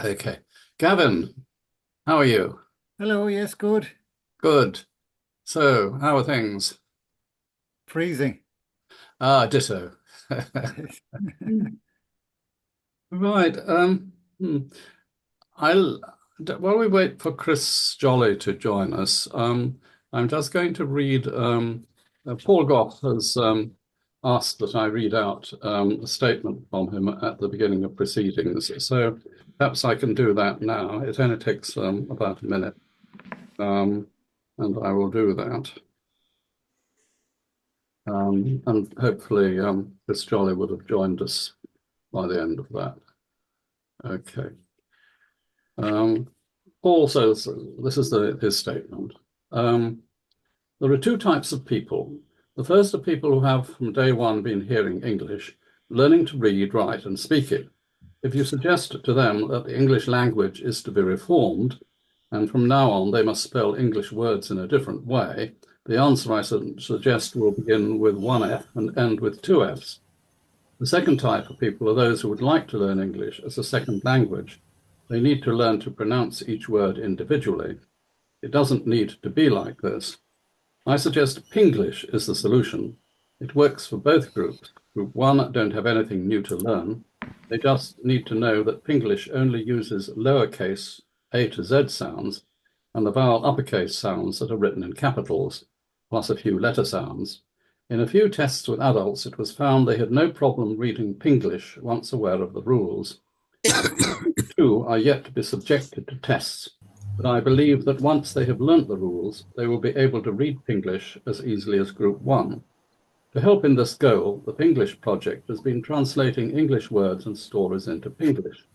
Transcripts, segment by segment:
Okay. Gavin, how are you? Hello, yes, good. Good. So, how are things? Freezing. Ah, ditto. Right. I'll while we wait for Chris Jolly to join us, I'm just going to read. Paul Goff has asked that I read out a statement from him at the beginning of proceedings. So perhaps I can do that now. It only takes about a minute, um, and I will do that. And hopefully, Chris Jolly would have joined us by the end of that. Okay. Um, Paul says, this is his statement. There are two types of people. The first are people who have from day one been hearing English, learning to read, write, and speak it. If you suggest to them that the English language is to be reformed, and from now on they must spell English words in a different way, the answer I suggest will begin with one F and end with two Fs. The second type of people are those who would like to learn English as a second language. They need to learn to pronounce each word individually. It doesn't need to be like this. I suggest Pinglish is the solution. It works for both groups. Group one don't have anything new to learn. They just need to know that Pinglish only uses lowercase A to Z sounds and the vowel uppercase sounds that are written in capitals, plus a few letter sounds. In a few tests with adults, it was found they had no problem reading Pinglish once aware of the rules. Two are yet to be subjected to tests, but I believe that once they have learnt the rules, they will be able to read Pinglish as easily as Group 1. To help in this goal, the Pinglish project has been translating English words and stories into Pinglish.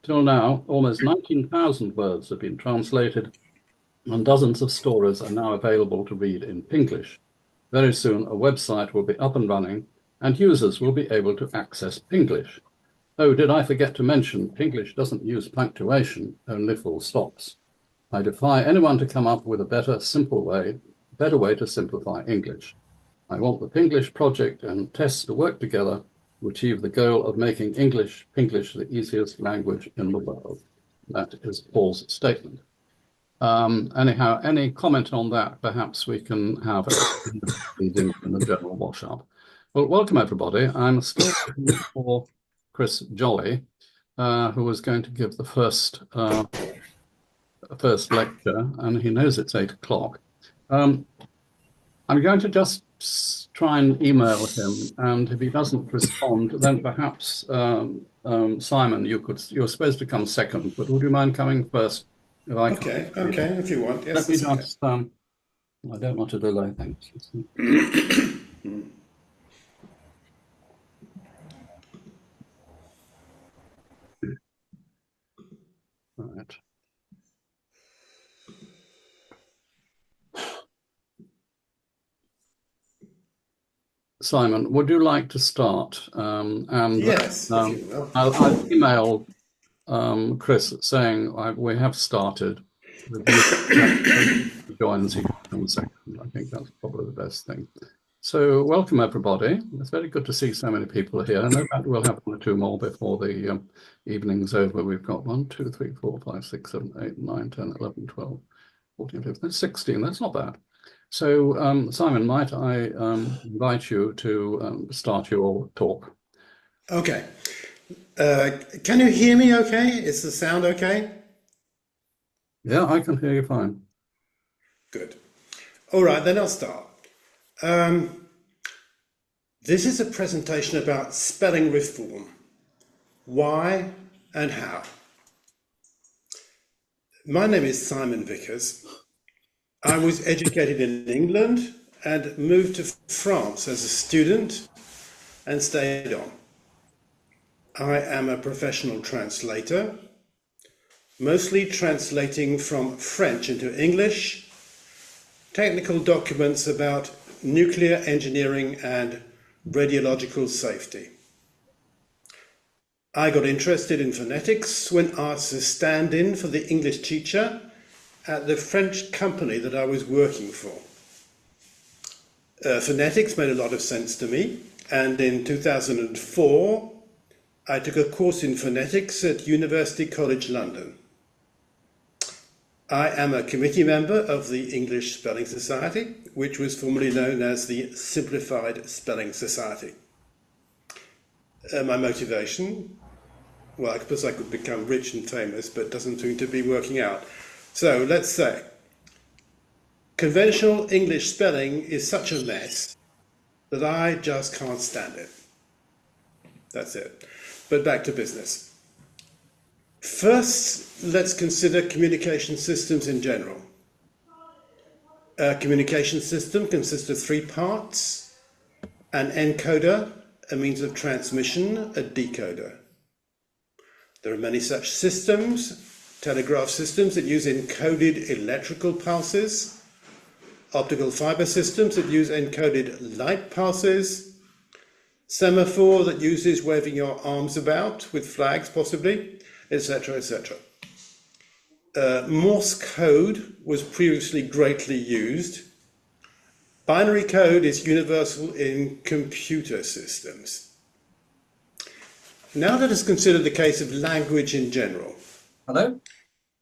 Till now, almost 19,000 words have been translated, and dozens of stories are now available to read in Pinglish. Very soon, a website will be up and running, and users will be able to access Pinglish. Oh, did I forget to mention, Pinglish doesn't use punctuation, only full stops. I defy anyone to come up with a better way to simplify English. I want the Pinglish project and TESS to work together to achieve the goal of making Pinglish the easiest language in the world. That is Paul's statement. Anyhow, any comment on that, perhaps we can have in the general wash-up. Well, welcome everybody. I'm still looking for Chris Jolly, who was going to give the first lecture, and he knows it's 8 o'clock. I'm going to just try and email him, and if he doesn't respond, then perhaps Simon, you're supposed to come second, but would you mind coming first? If I come? Okay, okay, if you want. Yes, Let me that's okay. just, I don't want to delay things. Right. Simon, would you like to start? And Yes, if you will. I'll email Chris saying we have started. Joins you in a second. I think that's probably the best thing. So welcome everybody. It's very good to see so many people here. No doubt we'll have one or two more before the evening's over. We've got 1, 2, 3, 4, 5, 6, 7, 8, 9, 10, 11, 12, 14, 15, 16. That's not bad. So Simon, might I invite you to start your talk? Okay. Can you hear me okay? Is the sound okay? Yeah, I can hear you fine. Good. All right, then I'll start. This is a presentation about spelling reform. Why and how. My name is Simon Vickers. I was educated in England and moved to France as a student and stayed on. I am a professional translator, mostly translating from French into English, technical documents about nuclear engineering and radiological safety. I got interested in phonetics when asked to stand in for the English teacher at the French company that I was working for. Phonetics made a lot of sense to me, and in 2004 I took a course in phonetics at University College London. I am a committee member of the English Spelling Society, which was formerly known as the Simplified Spelling Society. My motivation, well, I suppose I could become rich and famous, but doesn't seem to be working out. So let's say, conventional English spelling is such a mess that I just can't stand it. That's it. But back to business. First, let's consider communication systems in general. A communication system consists of three parts: an encoder, a means of transmission, a decoder. There are many such systems: telegraph systems that use encoded electrical pulses, optical fiber systems that use encoded light pulses, semaphore that uses waving your arms about with flags possibly, etc., etc. Morse code was previously greatly used. Binary code is universal in computer systems. Now let us consider the case of language in general. Hello?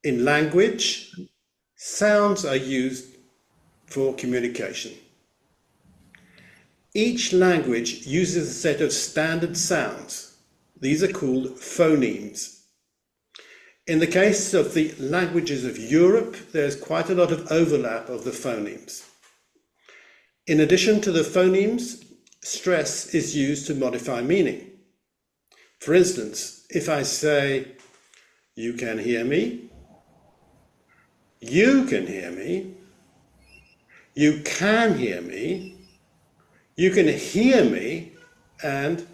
In language, sounds are used for communication. Each language uses a set of standard sounds. These are called phonemes. In the case of the languages of Europe, there's quite a lot of overlap of the phonemes. In addition to the phonemes, stress is used to modify meaning. For instance, if I say, "You can hear me," "You can hear me," "You can hear me," "You can hear me," and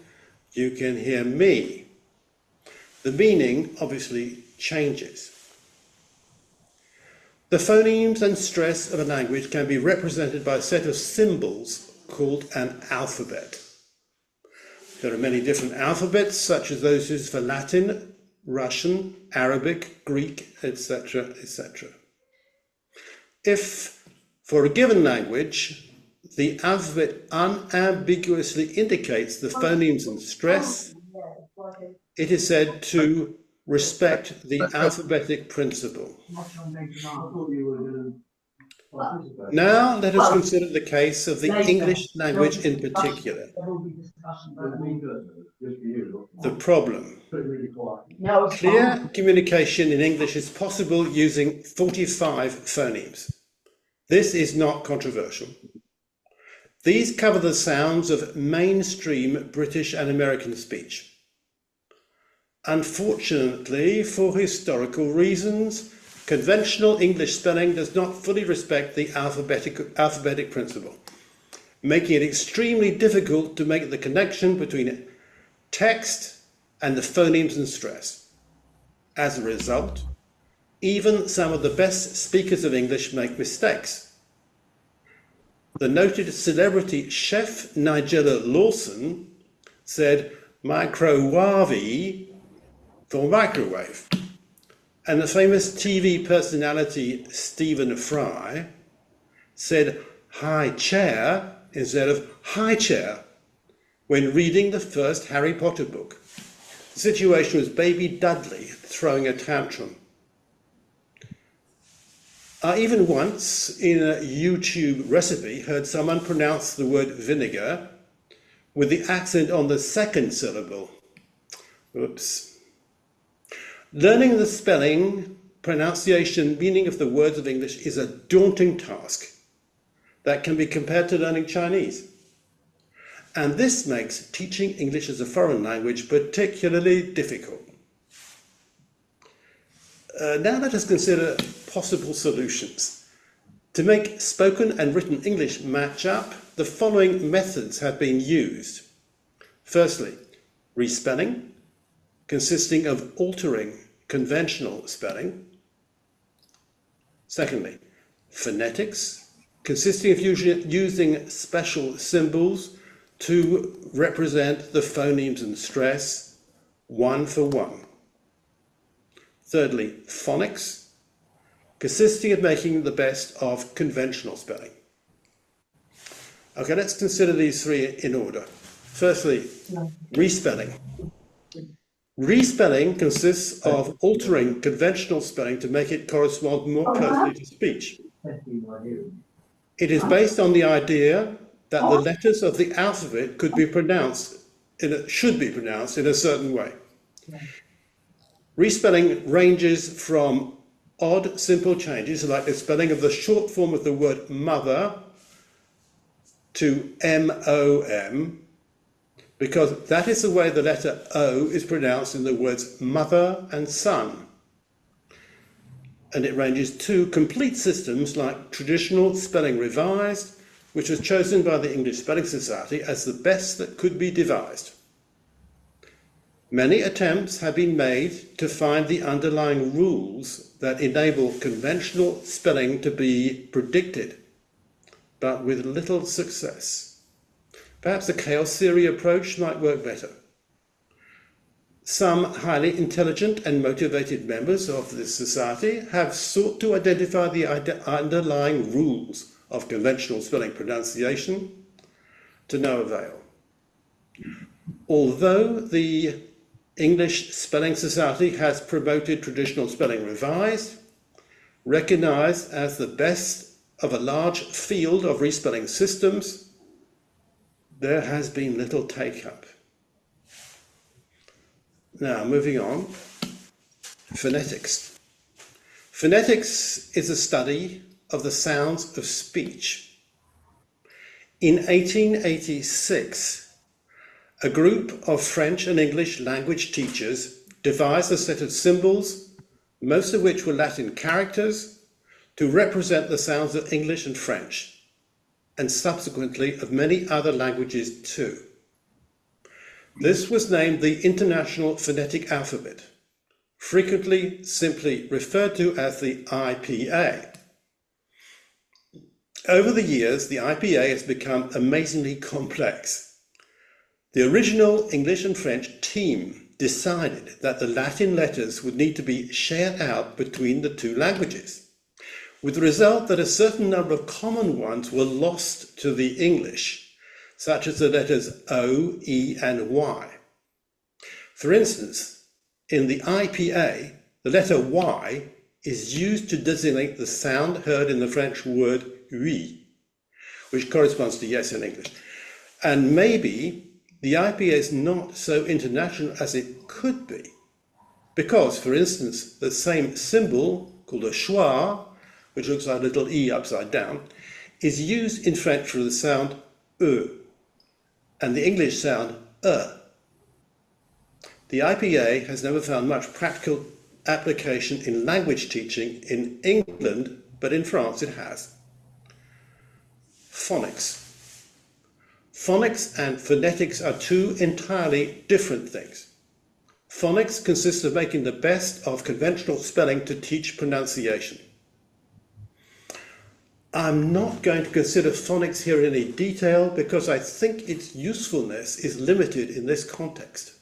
"You can hear me," the meaning obviously changes. The phonemes and stress of a language can be represented by a set of symbols called an alphabet. There are many different alphabets, such as those used for Latin, Russian, Arabic, Greek, etc., etc. If, for a given language, the alphabet unambiguously indicates the phonemes and stress, it is said to respect the alphabetic principle. Now let us consider the case of the English language in particular. The problem. Clear communication in English is possible using 45 phonemes. This is not controversial. These cover the sounds of mainstream British and American speech. Unfortunately, for historical reasons, conventional English spelling does not fully respect the alphabetic principle, making it extremely difficult to make the connection between text and the phonemes and stress. As a result, even some of the best speakers of English make mistakes. The noted celebrity chef Nigella Lawson said microwave for microwave. And the famous TV personality Stephen Fry said high chair instead of high chair when reading the first Harry Potter book. The situation was baby Dudley throwing a tantrum. I even once, in a YouTube recipe, heard someone pronounce the word vinegar with the accent on the second syllable. Oops. Learning the spelling, pronunciation, meaning of the words of English is a daunting task that can be compared to learning Chinese. And this makes teaching English as a foreign language particularly difficult. Now let us consider possible solutions. To make spoken and written English match up, the following methods have been used. Firstly, respelling, consisting of altering conventional spelling. Secondly, phonetics, consisting of using special symbols to represent the phonemes and stress, one for one. Thirdly, phonics, consisting of making the best of conventional spelling. Okay, let's consider these three in order. Firstly, respelling. Respelling consists of altering conventional spelling to make it correspond more closely to speech. It is based on the idea that the letters of the alphabet should be pronounced in a certain way. Respelling ranges from odd, simple changes, like the spelling of the short form of the word mother to M-O-M, because that is the way the letter O is pronounced in the words mother and son. And it ranges to complete systems like traditional spelling revised, which was chosen by the English Spelling Society as the best that could be devised. Many attempts have been made to find the underlying rules that enable conventional spelling to be predicted, but with little success. Perhaps the chaos theory approach might work better. Some highly intelligent and motivated members of this society have sought to identify the underlying rules of conventional spelling pronunciation, to no avail. Although the English Spelling Society has promoted traditional spelling revised, recognised as the best of a large field of respelling systems, there has been little take-up. Now, moving on, phonetics. Phonetics is a study of the sounds of speech. In 1886, a group of French and English language teachers devised a set of symbols, most of which were Latin characters, to represent the sounds of English and French, and subsequently of many other languages too. This was named the International Phonetic Alphabet, frequently simply referred to as the IPA. Over the years, the IPA has become amazingly complex. The original English and French team decided that the Latin letters would need to be shared out between the two languages, with the result that a certain number of common ones were lost to the English, such as the letters O, E, and Y. For instance, in the IPA, the letter Y is used to designate the sound heard in the French word oui, which corresponds to yes in English. And maybe the IPA is not so international as it could be, because, for instance, the same symbol, called a schwa, which looks like a little E upside down, is used in French for the sound E, and the English sound E. The IPA has never found much practical application in language teaching in England, but in France it has. Phonics. Phonics and phonetics are two entirely different things. Phonics consists of making the best of conventional spelling to teach pronunciation. I'm not going to consider phonics here in any detail because I think its usefulness is limited in this context.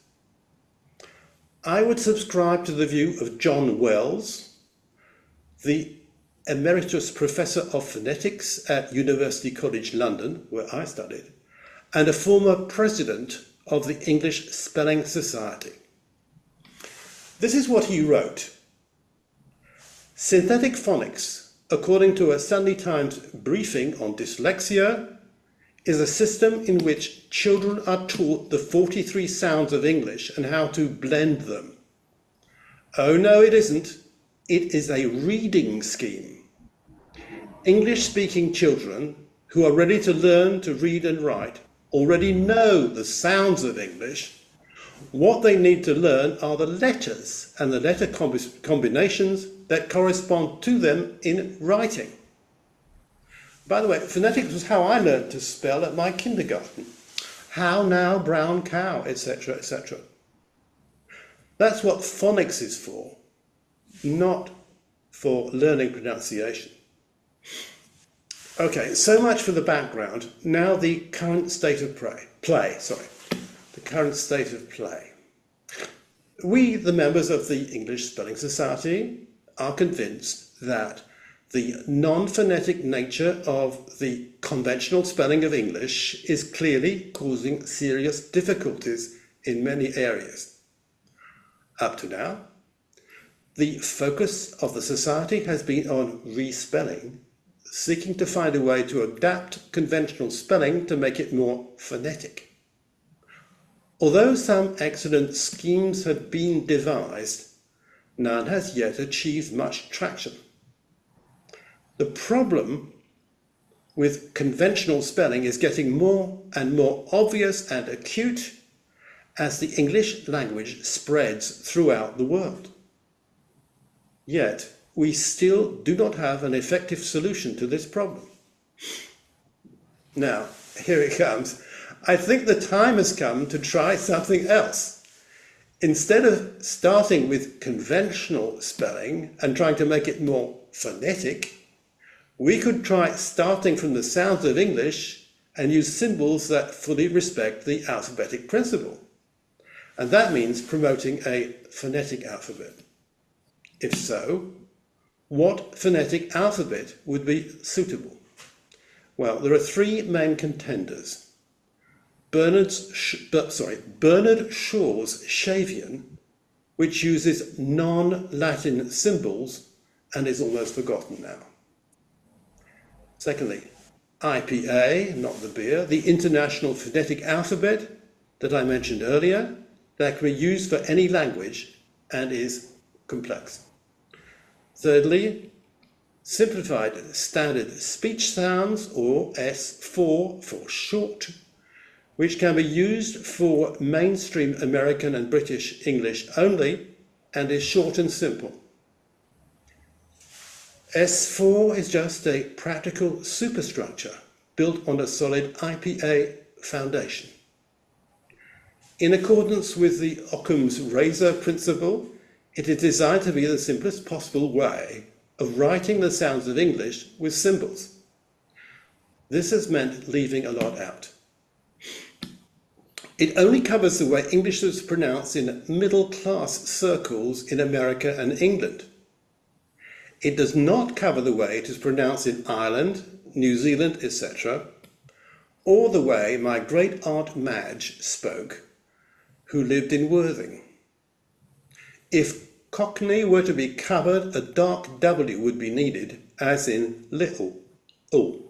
I would subscribe to the view of John Wells, the Emeritus Professor of Phonetics at University College London, where I studied, and a former president of the English Spelling Society. This is what he wrote. Synthetic phonics, according to a Sunday Times briefing on dyslexia, is a system in which children are taught the 43 sounds of English and how to blend them. Oh no, it isn't. It is a reading scheme. English-speaking children who are ready to learn to read and write already know the sounds of English. What they need to learn are the letters and the letter combinations that correspond to them in writing. By the way, phonetics was how I learned to spell at my kindergarten. How now, brown cow, etc., etc. That's what phonics is for, not for learning pronunciation. Okay, so much for the background. Now the current state of play. The current state of play. We, the members of the English Spelling Society, are convinced that the non-phonetic nature of the conventional spelling of English is clearly causing serious difficulties in many areas. Up to now, the focus of the society has been on respelling, seeking to find a way to adapt conventional spelling to make it more phonetic. Although some excellent schemes had been devised, none has yet achieved much traction. The problem with conventional spelling is getting more and more obvious and acute as the English language spreads throughout the world. Yet, we still do not have an effective solution to this problem. Now, here it comes. I think the time has come to try something else. Instead of starting with conventional spelling and trying to make it more phonetic, we could try starting from the sounds of English and use symbols that fully respect the alphabetic principle. And that means promoting a phonetic alphabet. If so, what phonetic alphabet would be suitable? Well, there are three main contenders. Bernard Shaw's Shavian, which uses non-Latin symbols and is almost forgotten now. Secondly, IPA, not the beer, the International Phonetic Alphabet that I mentioned earlier, that can be used for any language and is complex. Thirdly, Simplified Standard Speech Sounds, or S4 for short, which can be used for mainstream American and British English only and is short and simple. S4 is just a practical superstructure built on a solid IPA foundation. In accordance with the Occam's razor principle, it is designed to be the simplest possible way of writing the sounds of English with symbols. This has meant leaving a lot out. It only covers the way English is pronounced in middle-class circles in America and England. It does not cover the way it is pronounced in Ireland, New Zealand, etc., or the way my great-aunt Madge spoke, who lived in Worthing. If Cockney were to be covered, a dark W would be needed, as in little, oh.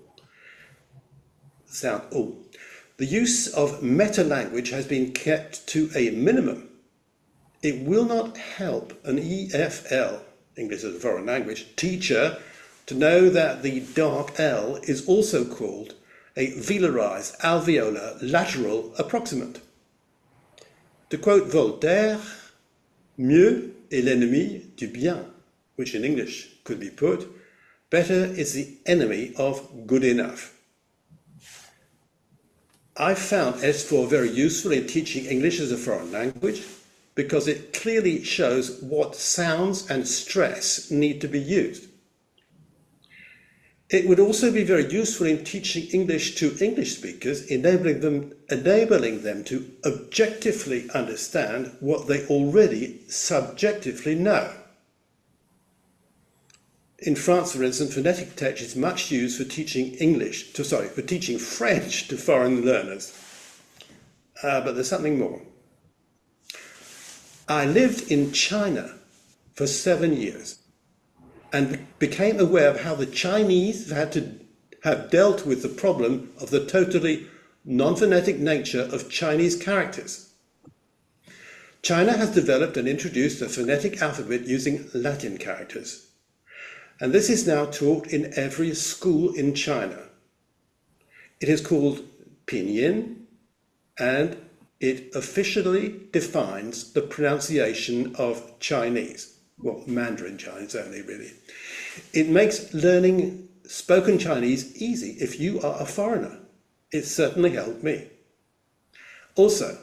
Sound oh. The use of meta-language has been kept to a minimum. It will not help an EFL, English as a foreign language, teacher to know that the dark L is also called a velarized alveolar lateral approximant. To quote Voltaire, mieux est l'ennemi du bien, which in English could be put, better is the enemy of good enough. I found S4 very useful in teaching English as a foreign language because it clearly shows what sounds and stress need to be used. It would also be very useful in teaching English to English speakers, enabling them to objectively understand what they already subjectively know. In France, for instance, phonetic text is much used for teaching French to foreign learners. But there's something more. I lived in China for 7 years and became aware of how the Chinese have dealt with the problem of the totally non-phonetic nature of Chinese characters. China has developed and introduced a phonetic alphabet using Latin characters. And this is now taught in every school in China. It is called pinyin, and it officially defines the pronunciation of Chinese. Well, Mandarin Chinese only, really. It makes learning spoken Chinese easy if you are a foreigner. It certainly helped me. Also,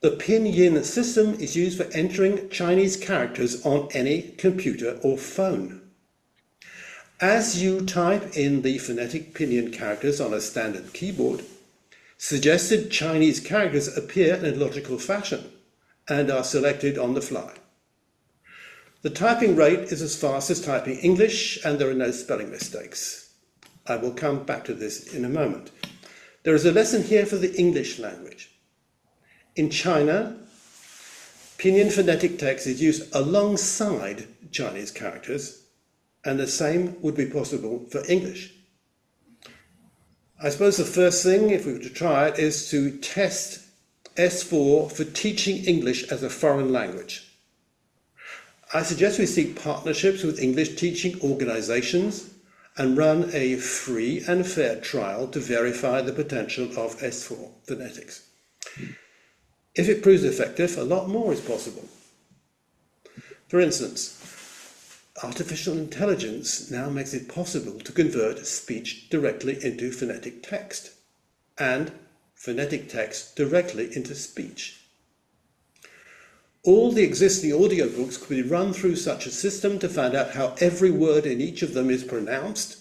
the pinyin system is used for entering Chinese characters on any computer or phone. As you type in the phonetic pinyin characters on a standard keyboard, suggested Chinese characters appear in a logical fashion and are selected on the fly. The typing rate is as fast as typing English, and there are no spelling mistakes. I will come back to this in a moment. There is a lesson here for the English language. In China, Pinyin phonetic text is used alongside Chinese characters, and the same would be possible for English. I suppose the first thing, if we were to try it, is to test S4 for teaching English as a foreign language. I suggest we seek partnerships with English teaching organisations and run a free and fair trial to verify the potential of S4 phonetics. If it proves effective, a lot more is possible. For instance, artificial intelligence now makes it possible to convert speech directly into phonetic text and phonetic text directly into speech. All the existing audiobooks could be run through such a system to find out how every word in each of them is pronounced,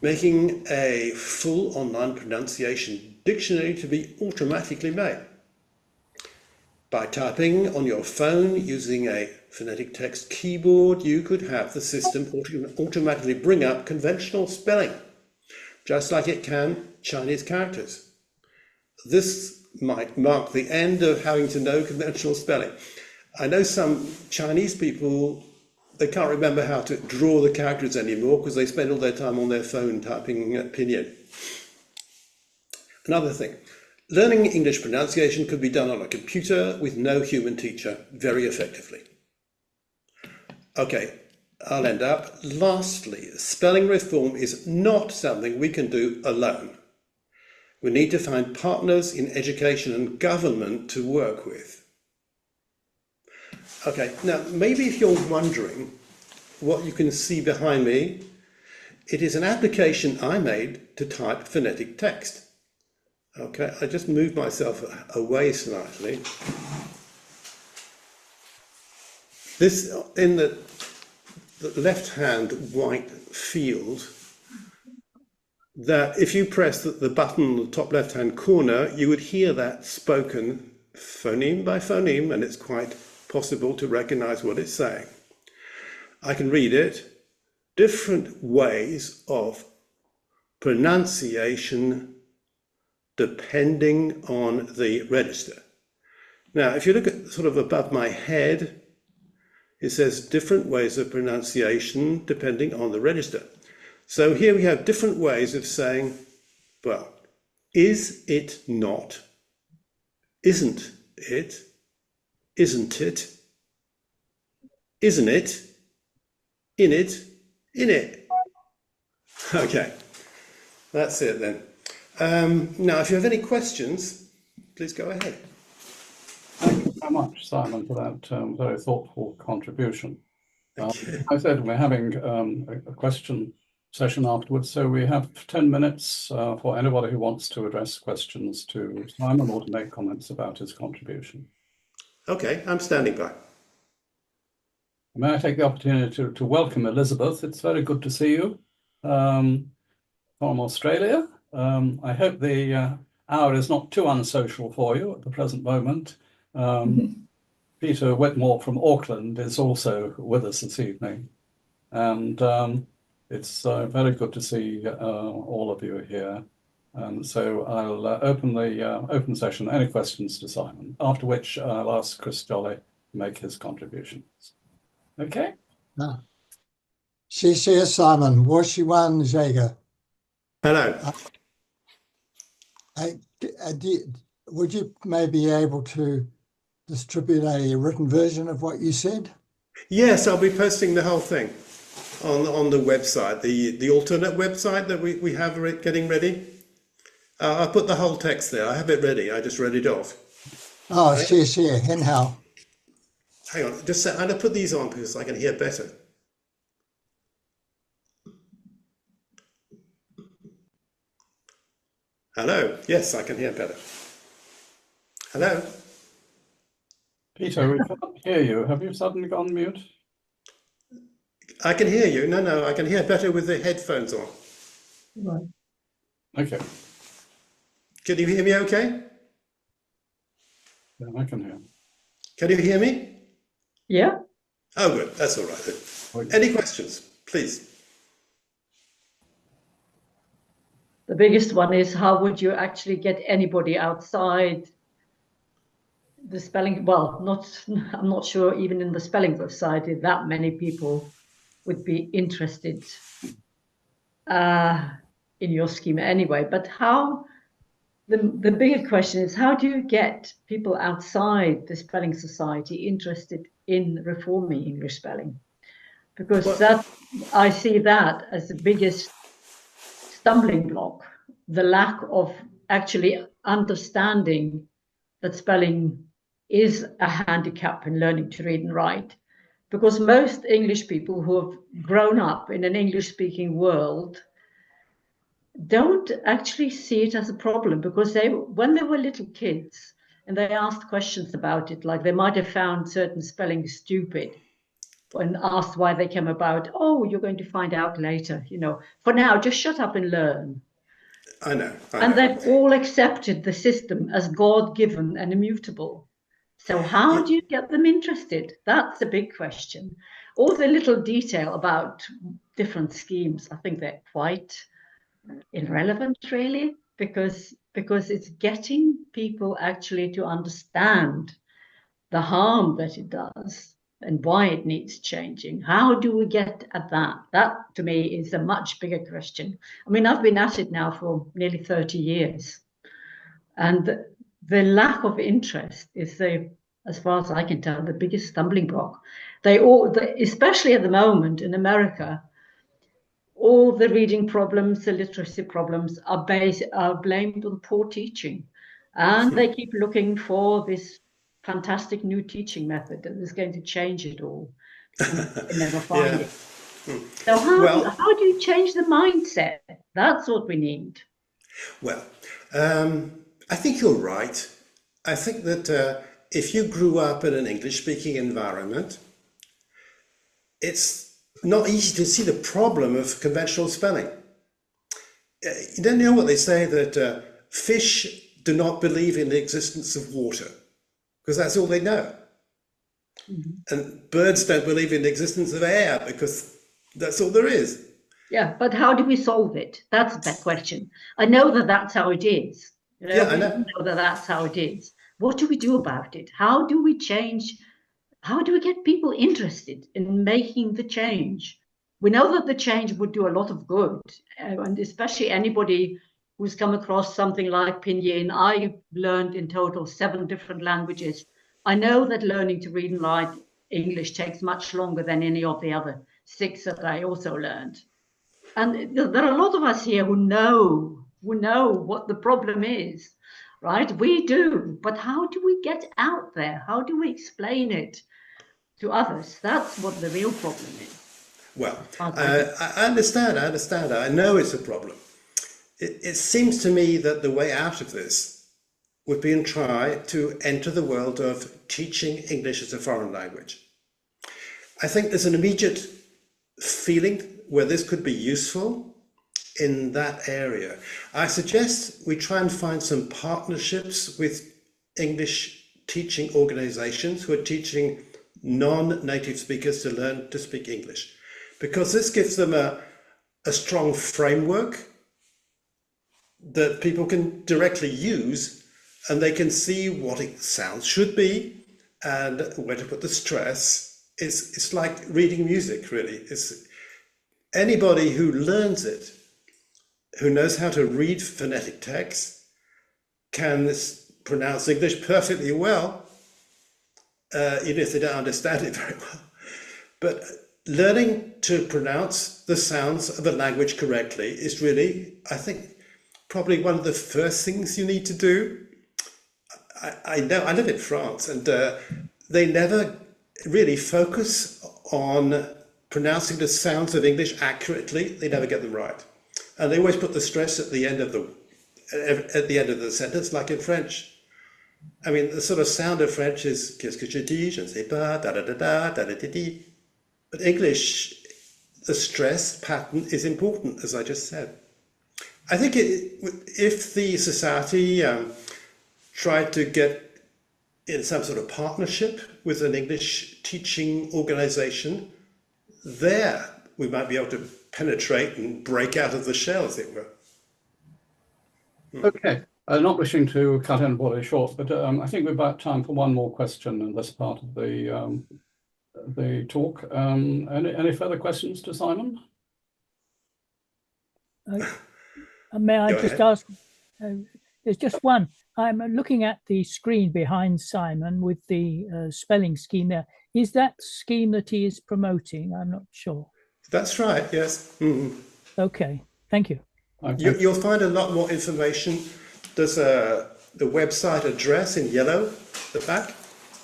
making a full online pronunciation dictionary to be automatically made. By typing on your phone using a phonetic text keyboard, you could have the system automatically bring up conventional spelling, just like it can Chinese characters. This might mark the end of having to know conventional spelling. I know some Chinese people, they can't remember how to draw the characters anymore because they spend all their time on their phone typing pinyin. Another thing, learning English pronunciation could be done on a computer with no human teacher very effectively. Okay, I'll end up. Lastly, spelling reform is not something we can do alone. We need to find partners in education and government to work with. Okay, now maybe if you're wondering what you can see behind me, it is an application I made to type phonetic text. Okay, I just moved myself away slightly. This, in the left-hand white field, that if you press the button on the top left-hand corner, you would hear that spoken phoneme by phoneme, and it's quite possible to recognize what it's saying. I can read it. Different ways of pronunciation depending on the register. Now, if you look at sort of above my head, it says different ways of pronunciation depending on the register. So here we have different ways of saying, well, is it not? Isn't it? Isn't it? Isn't it? In it? In it? Okay, that's it then. Now, if you have any questions, please go ahead. Thank you very much, Simon, for that very thoughtful contribution. Thank you. I said we're having a question session afterwards, so we have 10 minutes for anybody who wants to address questions to Simon or to make comments about his contribution. Okay, I'm standing by. May I take the opportunity to welcome Elizabeth? It's very good to see you from Australia. I hope the hour is not too unsocial for you at the present moment. Peter Whitmore from Auckland is also with us this evening. And it's very good to see all of you here. So I'll open the session. Any questions to Simon? After which I'll ask Chris Jolly to make his contributions. Okay. Xie Simon, Washiwan Jager. Hello. Would you maybe be able to distribute a written version of what you said? Yes, I'll be posting the whole thing on the website, the alternate website that we have getting ready. I'll put the whole text there. I have it ready. I just read it off. Oh, xie, hen hao. Hang on, just I'm going to put these on because I can hear better. Hello. Yes, I can hear better. Hello. Peter, we can't hear you. Have you suddenly gone mute? I can hear you. No, I can hear better with the headphones on. Right. Okay. Can you hear me okay? Yeah, I can hear. Can you hear me? Yeah. Oh, good. That's all right then. Any questions, please? The biggest one is how would you actually get anybody outside the spelling, well, I'm not sure even in the spelling society that many people would be interested in your schema anyway. But how, the bigger question is, how do you get people outside the spelling society interested in reforming English spelling? Because that, I see that as the biggest stumbling block, the lack of actually understanding that spelling is a handicap in learning to read and write. Because most English people who have grown up in an English-speaking world don't actually see it as a problem, because when they were little kids and they asked questions about it, like they might have found certain spelling stupid and asked why they came about. Oh, you're going to find out later, for now, just shut up and learn. I know. And they've all accepted the system as God-given and immutable. So how do you get them interested? That's the big question. All the little detail about different schemes, I think they're quite irrelevant, really, because it's getting people actually to understand the harm that it does and why it needs changing. How do we get at that? That, to me, is a much bigger question. I mean, I've been at it now for nearly 30 years. And the lack of interest is, as far as I can tell, the biggest stumbling block. Especially at the moment in America, all the reading problems, the literacy problems are blamed on poor teaching. And they keep looking for this fantastic new teaching method that is going to change it all. And they never find it. So how do you change the mindset? That's what we need. Well, I think you're right. I think that if you grew up in an English-speaking environment, it's not easy to see the problem of conventional spelling. You don't know what they say, that fish do not believe in the existence of water, because that's all they know. Mm-hmm. And birds don't believe in the existence of air, because that's all there is. Yeah, but how do we solve it? That's the question. I know that that's how it is. I know that that's how it is. What do we do about it? How do we change? How do we get people interested in making the change? We know that the change would do a lot of good, and especially anybody who's come across something like Pinyin. I learned in total 7 different languages. I know that learning to read and write English takes much longer than any of the other 6 that I also learned. And there are a lot of us here who know what the problem is, right? We do, but how do we get out there? How do we explain it to others? That's what the real problem is. Well, I understand. I know it's a problem. It seems to me that the way out of this would be to try to enter the world of teaching English as a foreign language. I think there's an immediate feeling where this could be useful in that area. I suggest we try and find some partnerships with English teaching organizations who are teaching non-native speakers to learn to speak English, because this gives them a strong framework that people can directly use, and they can see what it sounds should be and where to put the stress. It's like reading music, really. It's anybody who learns it, who knows how to read phonetic text, can pronounce English perfectly well, even if they don't understand it very well. But learning to pronounce the sounds of a language correctly is really, I think, probably one of the first things you need to do. I know, I live in France, and they never really focus on pronouncing the sounds of English accurately. They never get them right. And they always put the stress at the end of the sentence, like in French. I mean, the sort of sound of French is qu'est-ce que je dis, je ne sais pas, da da da da, da da da di. But English, the stress pattern is important, as I just said. I think if the society tried to get in some sort of partnership with an English teaching organization, there we might be able to penetrate and break out of the shell, as it were. Okay, Not wishing to cut anybody short, but I think we've about time for one more question in this part of the talk. Any further questions to Simon? May I Go just ahead. ask? There's just one. I'm looking at the screen behind Simon with the spelling scheme there. Is that scheme that he is promoting? I'm not sure. That's right, yes. Mhm. Okay, thank you. Okay. You'll find a lot more information. There's the website address in yellow, the back.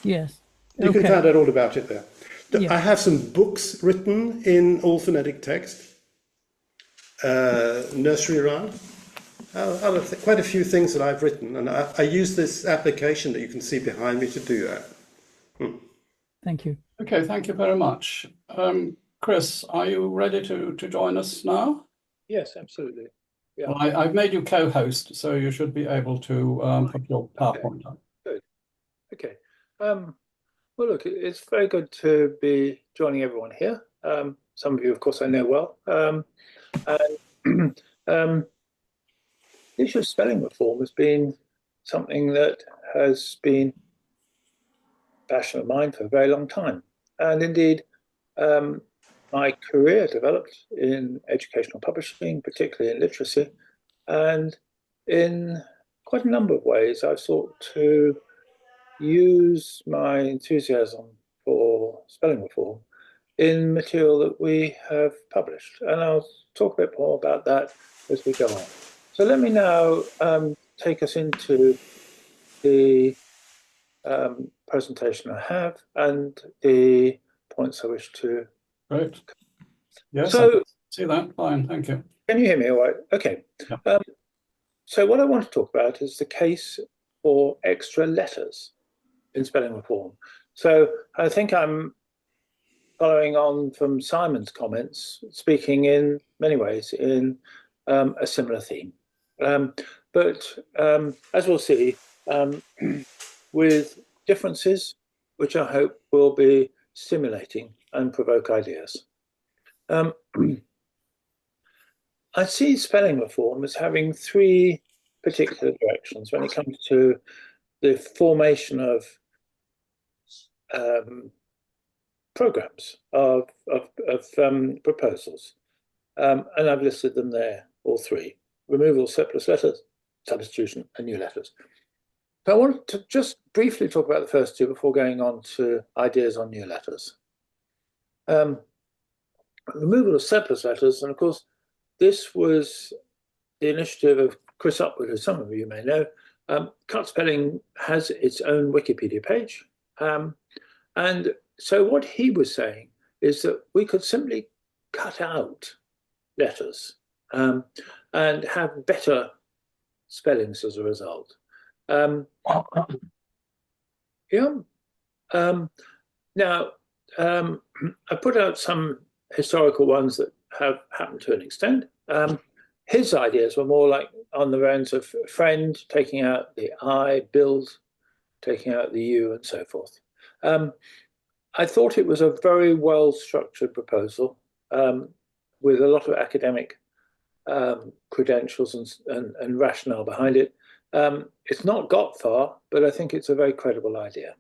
Yes. You can find out all about it there. Yeah. I have some books written in all phonetic text, nursery rhyme, quite a few things that I've written, and I use this application that you can see behind me to do that. Thank you. Okay, thank you very much. Chris, are you ready to join us now? Yes, absolutely. Yeah. Well, I've made you co-host, so you should be able to put your PowerPoint up. Good. Okay. Well, look, it's very good to be joining everyone here. Some of you, of course, I know well. And the issue of spelling reform has been something that has been a passion of mine for a very long time. And indeed, my career developed in educational publishing, particularly in literacy, and in quite a number of ways I've sought to use my enthusiasm for spelling reform in material that we have published. And I'll talk a bit more about that as we go on. So let me now take us into the presentation I have and the points I wish to. Great. Yes, So, I can see that. Fine, thank you. can you hear me all right? Okay. Yeah. So what I want to talk about is the case for extra letters in spelling reform. So I think I'm following on from Simon's comments, speaking in many ways in a similar theme. But as we'll see, with differences, which I hope will be stimulating and provoke ideas. I see spelling reform as having three particular directions when it comes to the formation of programs, of proposals. And I've listed them there, all three: removal, surplus letters, substitution, and new letters. So I want to just briefly talk about the first two before going on to ideas on new letters. Removal of surplus letters, and of course, this was the initiative of Chris Upwood, who some of you may know. Cut Spelling has its own Wikipedia page. And so what he was saying is that we could simply cut out letters and have better spellings as a result. Now, I put out some historical ones that have happened to an extent. His ideas were more like on the rounds of friend, taking out the I, build, taking out the U, and so forth. I thought it was a very well-structured proposal with a lot of academic credentials and rationale behind it. It's not got far, but I think it's a very credible idea.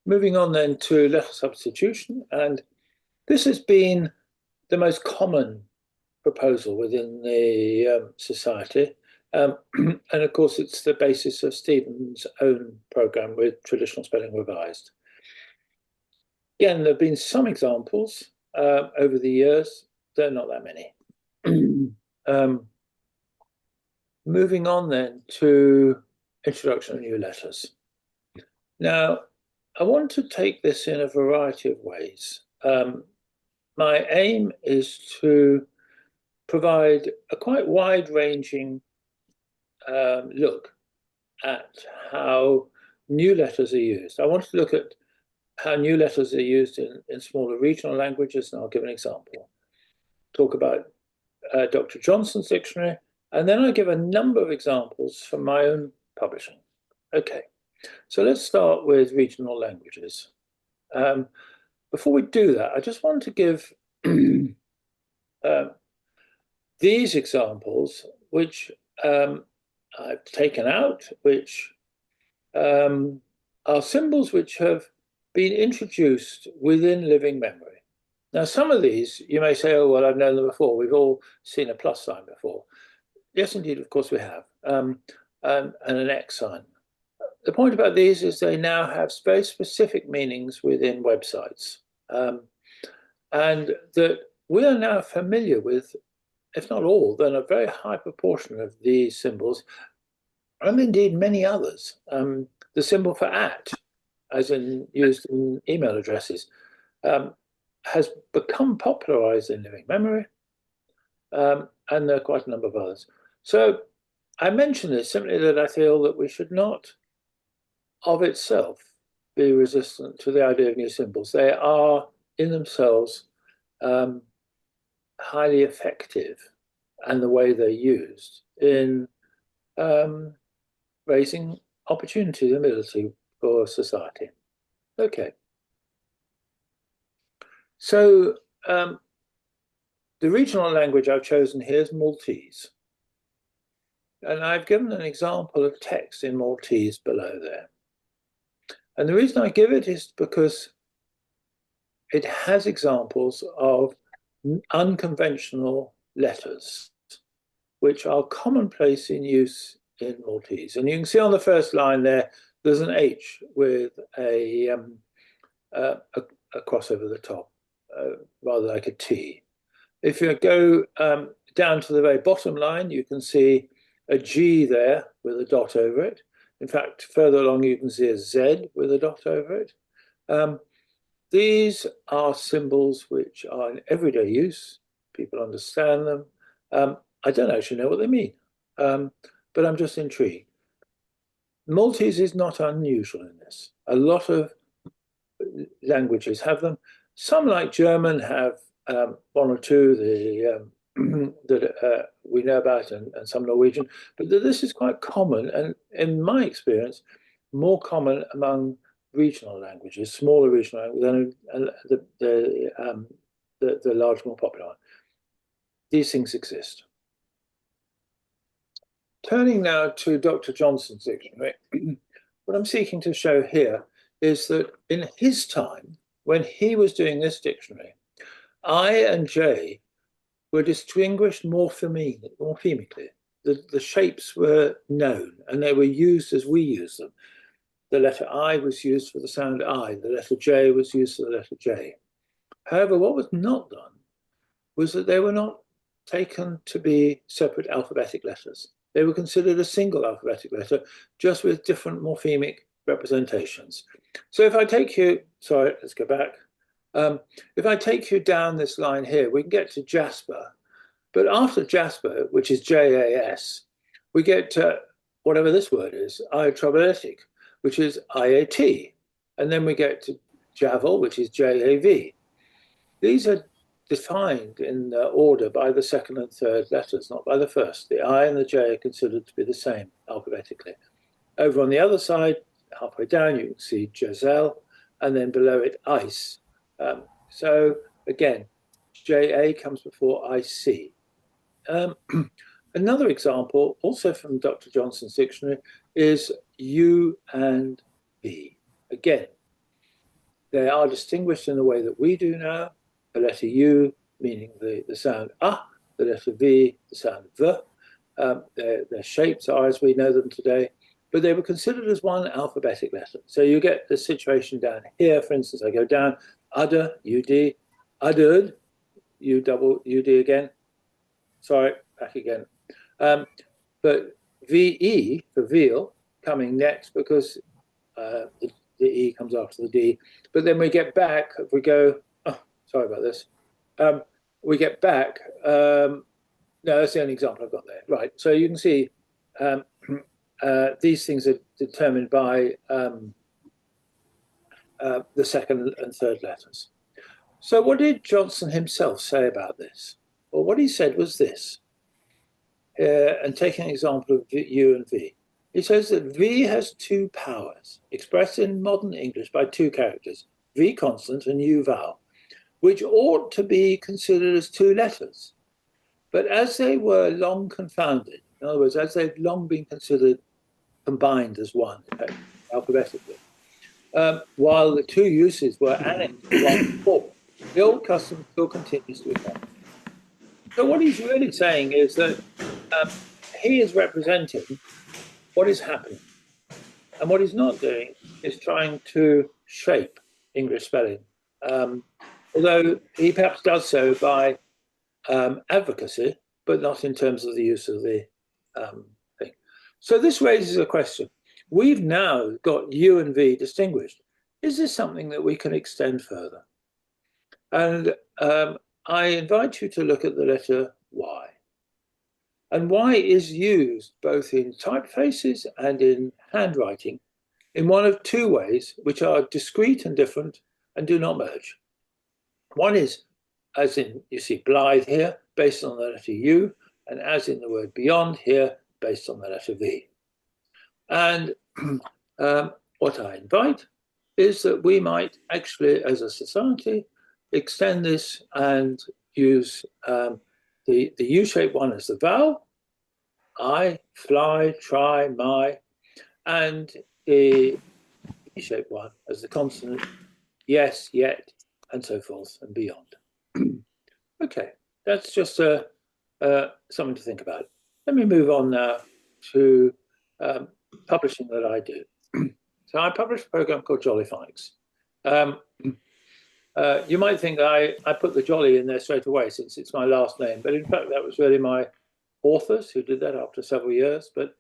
Moving on then to letter substitution, and this has been the most common proposal within the society. And of course, it's the basis of Stephen's own programme with Traditional Spelling Revised. Again, there have been some examples over the years, though not that many. Moving on then to introduction of new letters. Now, I want to take this in a variety of ways. My aim is to provide a quite wide-ranging look at how new letters are used. I want to look at how new letters are used in smaller regional languages, and I'll give an example. Talk about Dr. Johnson's dictionary, and then I give a number of examples from my own publishing. Okay, so let's start with regional languages. Before we do that, I just want to give these examples, which I've taken out, which are symbols which have been introduced within living memory. Now, some of these, you may say, oh, well, I've known them before. We've all seen a plus sign before. Yes, indeed, of course we have, and an X sign. The point about these is they now have very specific meanings within websites, and that we are now familiar with, if not all, then a very high proportion of these symbols, and indeed many others. The symbol for @ as in used in email addresses, has become popularized in living memory, and there are quite a number of others. So I mention this simply that I feel that we should not, of itself, be resistant to the idea of new symbols. They are, in themselves, highly effective, and the way they're used in raising opportunity and ability for society. Okay. So the regional language I've chosen here is Maltese. And I've given an example of text in Maltese below there. And the reason I give it is because it has examples of unconventional letters, which are commonplace in use in Maltese. And you can see on the first line there, there's an H with a cross over the top, rather like a T. If you go down to the very bottom line, you can see a G there with a dot over it. In fact, further along, you can see a Z with a dot over it. These are symbols which are in everyday use. People understand them. I don't actually know what they mean, but I'm just intrigued. Maltese is not unusual in this. A lot of languages have them. Some, like German, have one or two that we know about, and some Norwegian, but this is quite common, and in my experience, more common among regional languages, smaller regional languages, than the large, more popular one. These things exist. Turning now to Dr. Johnson's dictionary, what I'm seeking to show here is that in his time, when he was doing this dictionary, I and J were distinguished morphemically. The shapes were known, and they were used as we use them. The letter I was used for the sound I, the letter J was used for the letter J. However, what was not done was that they were not taken to be separate alphabetic letters. They were considered a single alphabetic letter, just with different morphemic representations. So if I take you, sorry, let's go back. If I take you down this line here, we can get to Jasper. But after Jasper, which is JAS, we get to whatever this word is, iotroboletic, which is IAT. And then we get to Javel, which is JAV. These are defined in order by the second and third letters, not by the first. The I and the J are considered to be the same alphabetically. Over on the other side, halfway down, you can see Giselle, and then below it, ice. So again, JA comes before IC. Another example, also from Dr. Johnson's dictionary, is U and V. Again, they are distinguished in the way that we do now. The letter U, meaning the sound A, the letter V, the sound V. Their shapes are as we know them today, but they were considered as one alphabetic letter. So you get the situation down here, for instance, I go down, Udder, UD, Uddered, UD again. Sorry, back again. But VE for veal coming next because the E comes after the D. But then we get back, if we go, oh, sorry about this. We get back, no, that's the only example I've got there. Right, so you can see these things are determined by the second and third letters. So what did Johnson himself say about this? Well, what he said was this, and taking an example of U and V. He says that V has two powers, expressed in modern English by two characters, V constant and U vowel, which ought to be considered as two letters. But as they were long confounded, In other words, as they've long been considered combined as one, alphabetically. While the two uses were annexed to one form, the old custom still continues to apply. So what he's really saying is that he is representing what is happening. And what he's not doing is trying to shape English spelling, although he perhaps does so by advocacy, but not in terms of the use of the thing. So this raises a question. We've now got U and V distinguished. Is this something that we can extend further? And I invite you to look at the letter Y. And Y is used both in typefaces and in handwriting in one of two ways, which are discrete and different and do not merge. One is, as in, you see Blythe here, based on the letter U, and as in the word beyond here, based on the letter V. And what I invite is that we might actually, as a society, extend this and use the U-shaped one as the vowel, I, fly, try, my, and the E-shaped one as the consonant, yes, yet, and so forth and beyond. Okay, that's just something to think about. Let me move on now to publishing that I do. So I published a program called Jolly Phonics. You might think I put the Jolly in there straight away since it's my last name, but in fact that was really my authors who did that after several years. But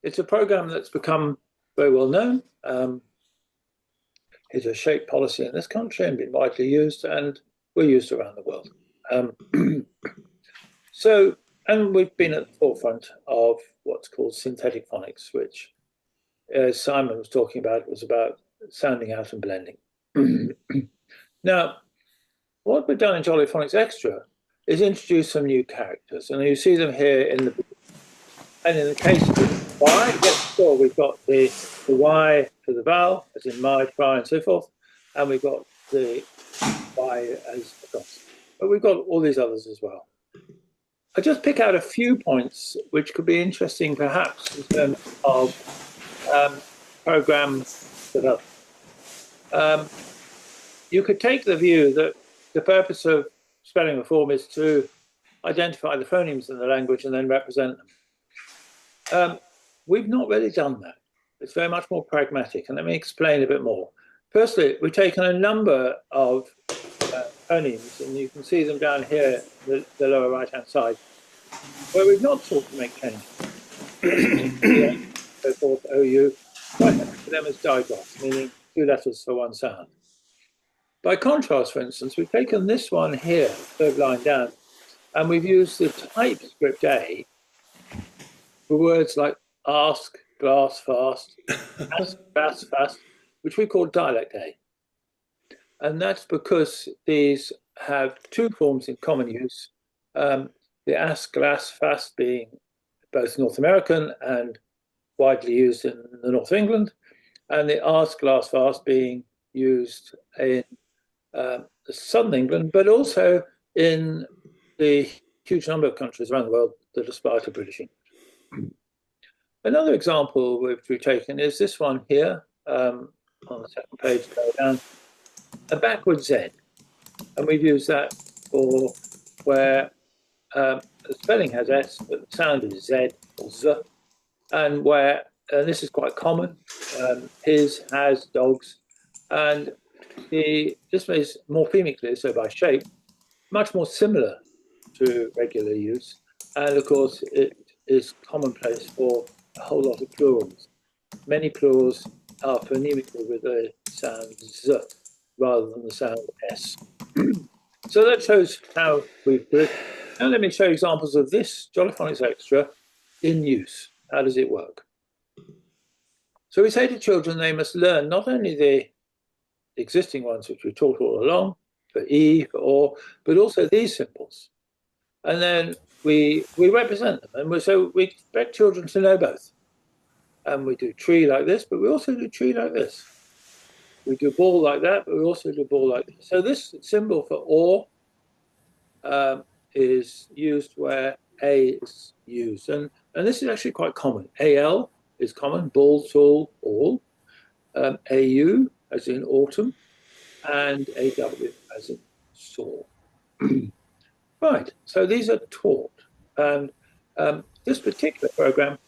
it's a program that's become very well known. It's a shape policy in this country and been widely used, and we're used around the world. And we've been at the forefront of what's called synthetic phonics, which, as Simon was talking about, was about sounding out and blending. Now, what we've done in Jolly Phonics Extra is introduce some new characters, and you see them here in the. And in the case of Y, yes, sure, we've got the Y for the vowel, as in my, try, and so forth, and we've got the Y as a consonant. But we've got all these others as well. I just pick out a few points which could be interesting, perhaps, in terms of program development. You could take the view that the purpose of spelling reform is to identify the phonemes in the language and then represent them. We've not really done that. It's very much more pragmatic, and let me explain a bit more. Firstly, we've taken a number of phonemes, and you can see them down here, the lower right-hand side, where we've not sought to make changes. So forth, OU, right next to them as digraphs, meaning two letters for one sound. By contrast, for instance, we've taken this one here, third line down, and we've used the typescript A for words like ask, glass, fast, ask, fast, which we call dialect A. And that's because these have two forms in common use, the ask, glass, fast being both North American and widely used in the North of England, and the ask, glass, fast being used in southern England, but also in the huge number of countries around the world that aspire to British English. Another example we've taken is this one here, on the second page, go down, a backward Z. And we've used that for where the spelling has S, but the sound is Z or Z, and where, and this is quite common, his, has, dogs, and this is morphemically, so by shape, much more similar to regular use. And of course, it is commonplace for a whole lot of plurals. Many plurals are phonemically with the sound Z rather than the sound S. So that shows how we do it. Now let me show you examples of this Jolly Phonics Extra in use. How does it work? So we say to children they must learn not only the existing ones which we taught all along, for E, for OR, but also these symbols. And then we represent them. And so we expect children to know both. And we do tree like this, but we also do tree like this. We do ball like that, but we also do ball like this. So this symbol for OR is used where A is used. And and this is actually quite common. AL is common, ball, tall, all. AU as in autumn, and AW as in saw. Right, so these are taught. And this particular program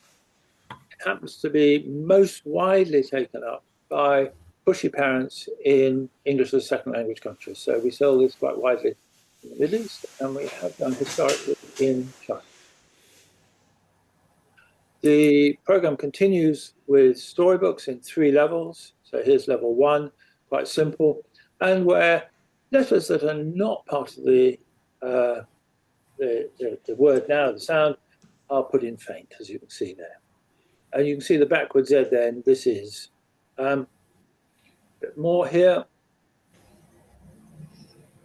happens to be most widely taken up by pushy parents in English as a second language countries. So we sell this quite widely in the Middle East, and we have done historically in China. The program continues with storybooks in 3 levels. So here's level 1, quite simple, and where letters that are not part of the word now, the sound, are put in faint, as you can see there. And you can see the backward Z there, and this is. A bit more here.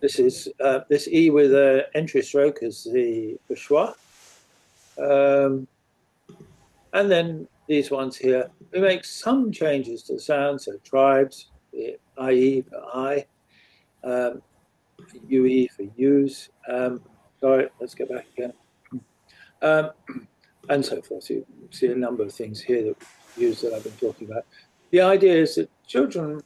This is this E with an entry stroke is the schwa. And then these ones here, we make some changes to the sound, so tribes, the IE for I, UE for use. Sorry, let's go back again. And so forth. So you see a number of things here that we use that I've been talking about. The idea is that children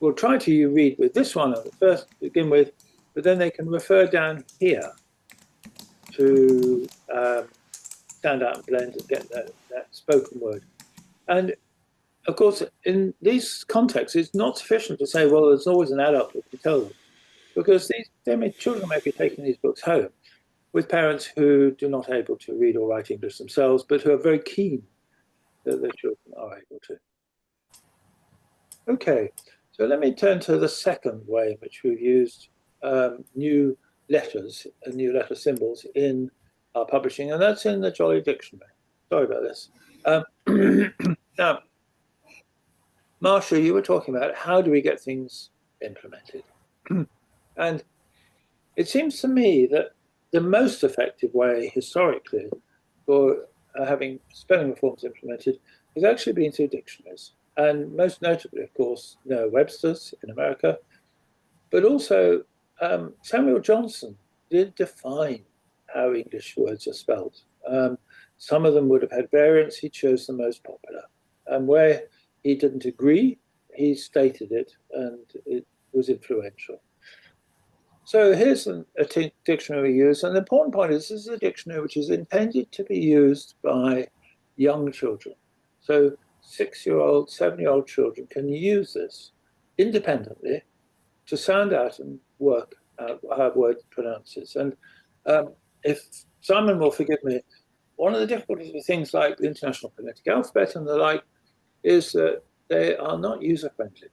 will try to read with this one at the first to begin with, but then they can refer down here to stand out and blend and get that spoken word. And of course, in these contexts, it's not sufficient to say, well, there's always an adult that can tell them, because children may be taking these books home with parents who do not able to read or write English themselves, but who are very keen that their children are able to. Okay, so let me turn to the second way in which we've used new letters and new letter symbols in our publishing, and that's in the Jolly Dictionary. Sorry about this. Now, Marsha, you were talking about how do we get things implemented? And it seems to me that the most effective way historically for having spelling reforms implemented has actually been through dictionaries. And most notably, of course, Webster's in America, but also Samuel Johnson did define how English words are spelled. Some of them would have had variants. He chose the most popular. And where he didn't agree, he stated it, and it was influential. So here's a dictionary we use. And the important point is this is a dictionary which is intended to be used by young children. So 6-year-old, 7-year-old children can use this independently to sound out and work out how a word pronounces. And if Simon will forgive me, one of the difficulties with things like the International Phonetic Alphabet and the like is that they are not user-friendly.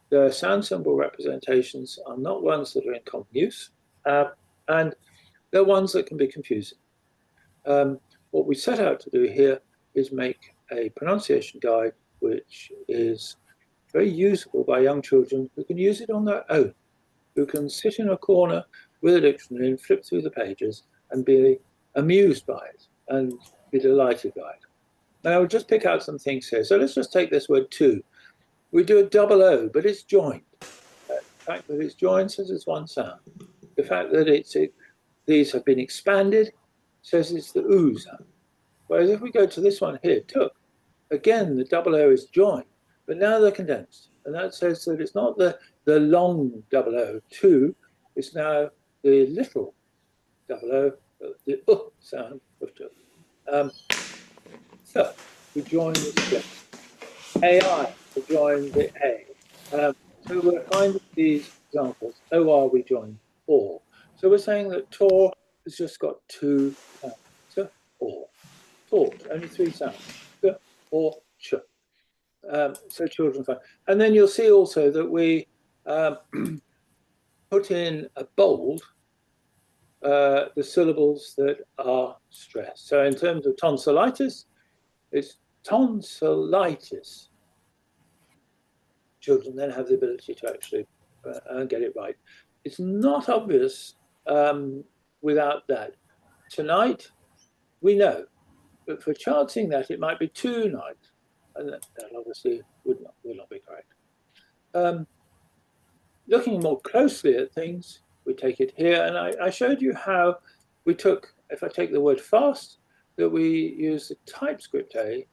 The sound symbol representations are not ones that are in common use, and they're ones that can be confusing. What we set out to do here is make a pronunciation guide which is very usable by young children who can use it on their own, who can sit in a corner with a dictionary and flip through the pages and be amused by it and be delighted by it. Now, I'll just pick out some things here. So let's just take this word to. We do a double O, but it's joined. The fact that it's joined says it's one sound. The fact that these have been expanded says it's the oo sound. Whereas if we go to this one here, took, again, the double O is joined, but now they're condensed. And that says that it's not the long double O, to, it's now the little double O, the sound of to. So we join the split. AI, we join the A. So we're finding these examples. OR, we join or. So we're saying that tor has just got 2 sounds. So, or. Taught, only 3 sounds. Or, ch. So children find. And then you'll see also that we put in a bold the syllables that are stressed. So in terms of tonsillitis, it's tonsillitis. Children then have the ability to actually get it right. It's not obvious without that. Tonight, we know, but for chancing that, it might be tonight, and that obviously will not be correct. Looking more closely at things, we take it here, and I showed you how we took, if I take the word fast, that we use the TypeScript A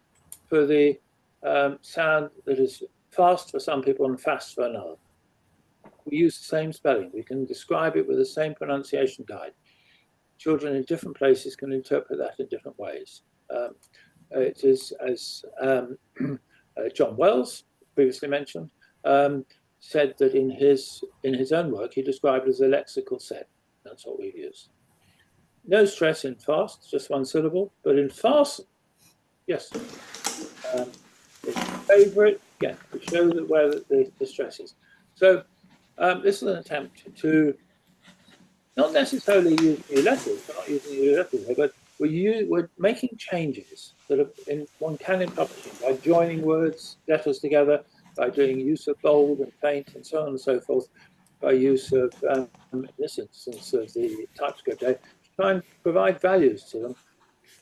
for the sound that is fast for some people and fast for another. We use the same spelling. We can describe it with the same pronunciation guide. Children in different places can interpret that in different ways. It is, as John Wells previously mentioned, said that in his own work, he described it as a lexical set. That's what we use. No stress in fast, just one syllable, but in fast, yes. Favorite, yeah, to show that where the stress is. So this is an attempt to not necessarily use new letters, we're not using new letters here, but we're making changes that are one can in publishing by joining words, letters together, by doing use of bold and faint and so on and so forth, by use of, in this instance, of the TypeScript, to try and provide values to them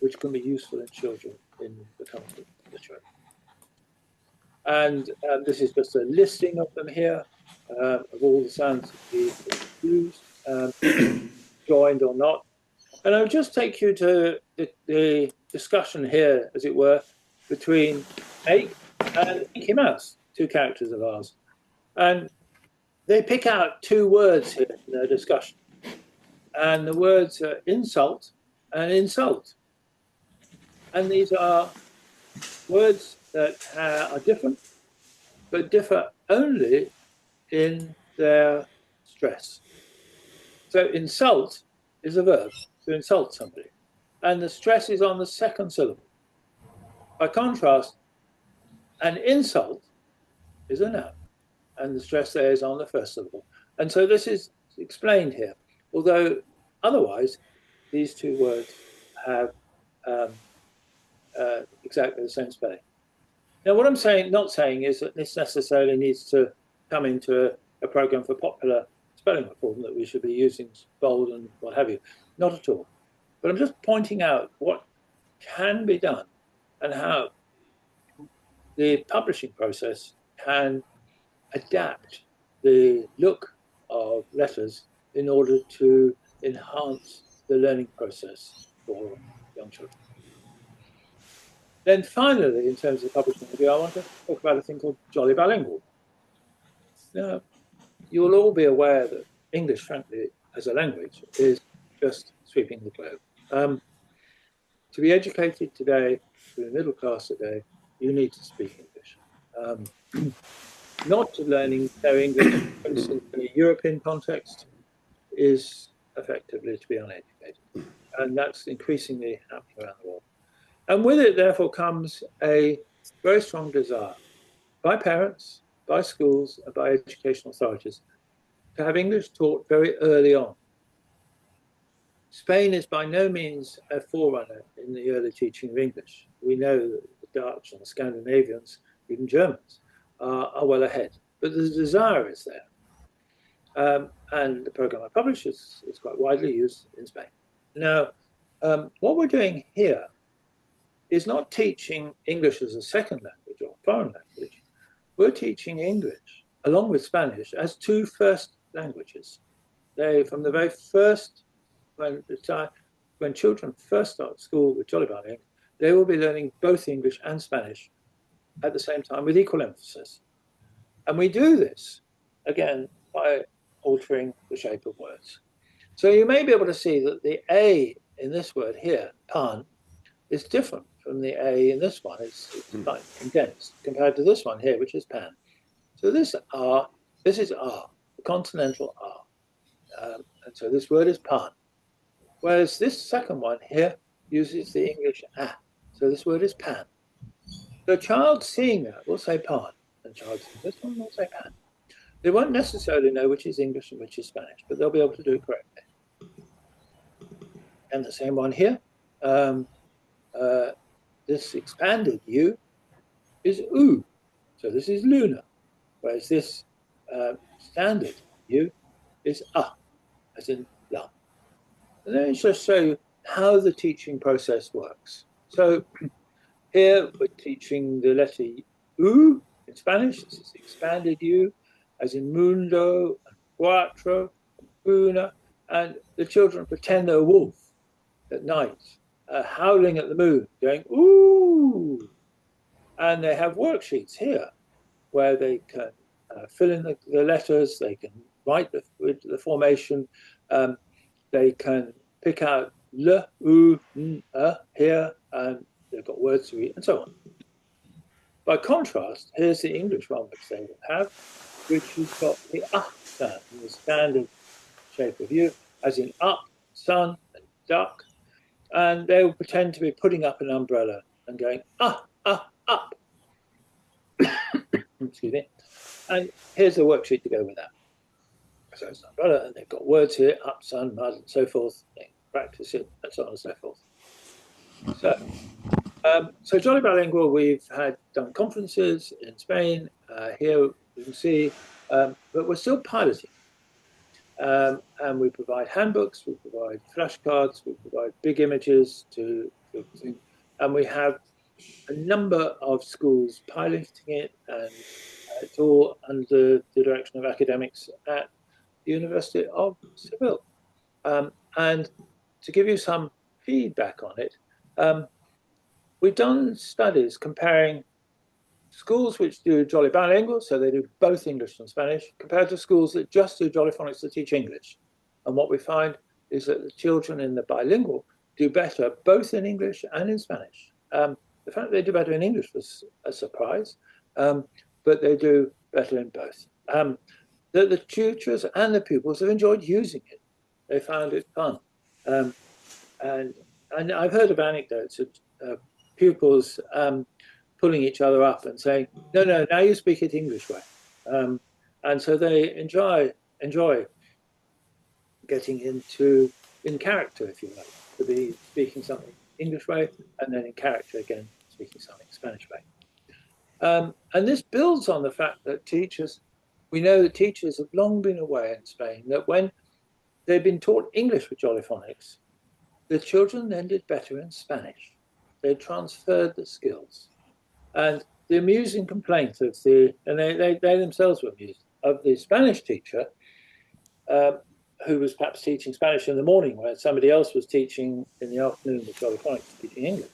which can be useful in children in becoming literate. And this is just a listing of them here, of all the sounds that we use, joined or not. And I'll just take you to the discussion here, as it were, between Make and Mickey Mouse, two characters of ours. And they pick out two words here in their discussion. And the words are insult and insult. And these are words that are different, but differ only in their stress. So insult is a verb, to insult somebody, and the stress is on the second syllable. By contrast, an insult is a noun, and the stress there is on the first syllable. And so this is explained here, although otherwise these two words have exactly the same spelling. Now, what I'm not saying is that this necessarily needs to come into a program for popular spelling reform, that we should be using bold and what have you. Not at all. But I'm just pointing out what can be done and how the publishing process can adapt the look of letters in order to enhance the learning process for young children. Then finally, in terms of publishing review, I want to talk about a thing called Jolly Bilingual. Now, you'll all be aware that English, frankly, as a language, is just sweeping the globe. To be educated today, to be middle class today, you need to speak English. Not learning their English, for instance, in a European context, is effectively to be uneducated. And that's increasingly happening around the world. And with it, therefore, comes a very strong desire by parents, by schools, and by educational authorities to have English taught very early on. Spain is by no means a forerunner in the early teaching of English. We know that the Dutch and the Scandinavians, even Germans, are well ahead, but the desire is there. And the program I publish is quite widely used in Spain. Now, what we're doing here is not teaching English as a second language or foreign language. We're teaching English, along with Spanish, as two first languages. They, from the very first, when children first start school with Jolly Bilingual, they will be learning both English and Spanish at the same time with equal emphasis. And we do this, again, by altering the shape of words. So you may be able to see that the A in this word here, pan, is different from the A in this one. It's like condensed compared to this one here, which is pan. So this is R, the consonantal R. And so this word is pan. Whereas this second one here uses the English A. So this word is pan. So a child seeing that will say pan, and a child seeing this one will say pan. They won't necessarily know which is English and which is Spanish, but they'll be able to do it correctly. And the same one here. This expanded U is U. So this is Luna, whereas this standard U is A, as in la. And let me just show you how the teaching process works. So here we're teaching the letter U in Spanish. This is expanded U, as in mundo, and cuatro, una, and the children pretend they're a wolf at night howling at the moon, going, ooh. And they have worksheets here where they can fill in the letters, they can write the formation, they can pick out le, oo, n, here, and they've got words to read, and so on. By contrast, here's the English one which they will have, which has got the sound in the standard shape of U, as in up, sun, and duck. And they will pretend to be putting up an umbrella and going, up. Excuse me. And here's a worksheet to go with that. So it's an umbrella, and they've got words here, up, sun, mud, and so forth. They practice it, and so on and so forth. So Jolly Bilingual, we've done conferences in Spain. Here you can see, but we're still piloting. And we provide handbooks, we provide flashcards, we provide big images and we have a number of schools piloting it, and it's all under the direction of academics at the University of Seville. And to give you some feedback on it, we've done studies comparing schools which do Jolly Bilingual, so they do both English and Spanish, compared to schools that just do Jolly Phonics to teach English. And what we find is that the children in the bilingual do better both in English and in Spanish. The fact that they do better in English was a surprise, but they do better in both. The tutors and the pupils have enjoyed using it. They found it fun. And I've heard of anecdotes of pupils pulling each other up and saying, no, now you speak it English way. And so they enjoy getting in character, if you like, to be speaking something English way, and then in character again, speaking something Spanish way. And this builds on the fact that we know that teachers have long been aware in Spain that when they've been taught English with Jolly Phonics, the children then did better in Spanish. They transferred the skills. And the amusing complaint of they themselves were amused, of the Spanish teacher who was perhaps teaching Spanish in the morning where somebody else was teaching in the afternoon with Jolly Phonics, teaching English.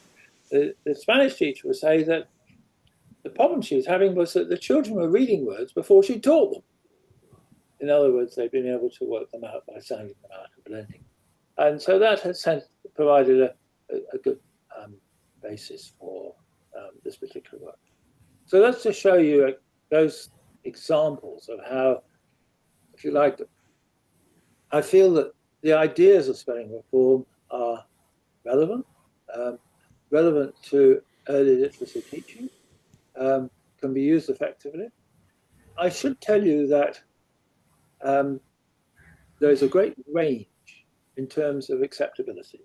The Spanish teacher would say that the problem she was having was that the children were reading words before she taught them. In other words, they'd been able to work them out by sounding them out and blending. And so that has provided a good basis for this particular work. So that's to show you those examples of how, if you like, I feel that the ideas of spelling reform are relevant, relevant to early literacy teaching, can be used effectively. I should tell you that there's a great range in terms of acceptability.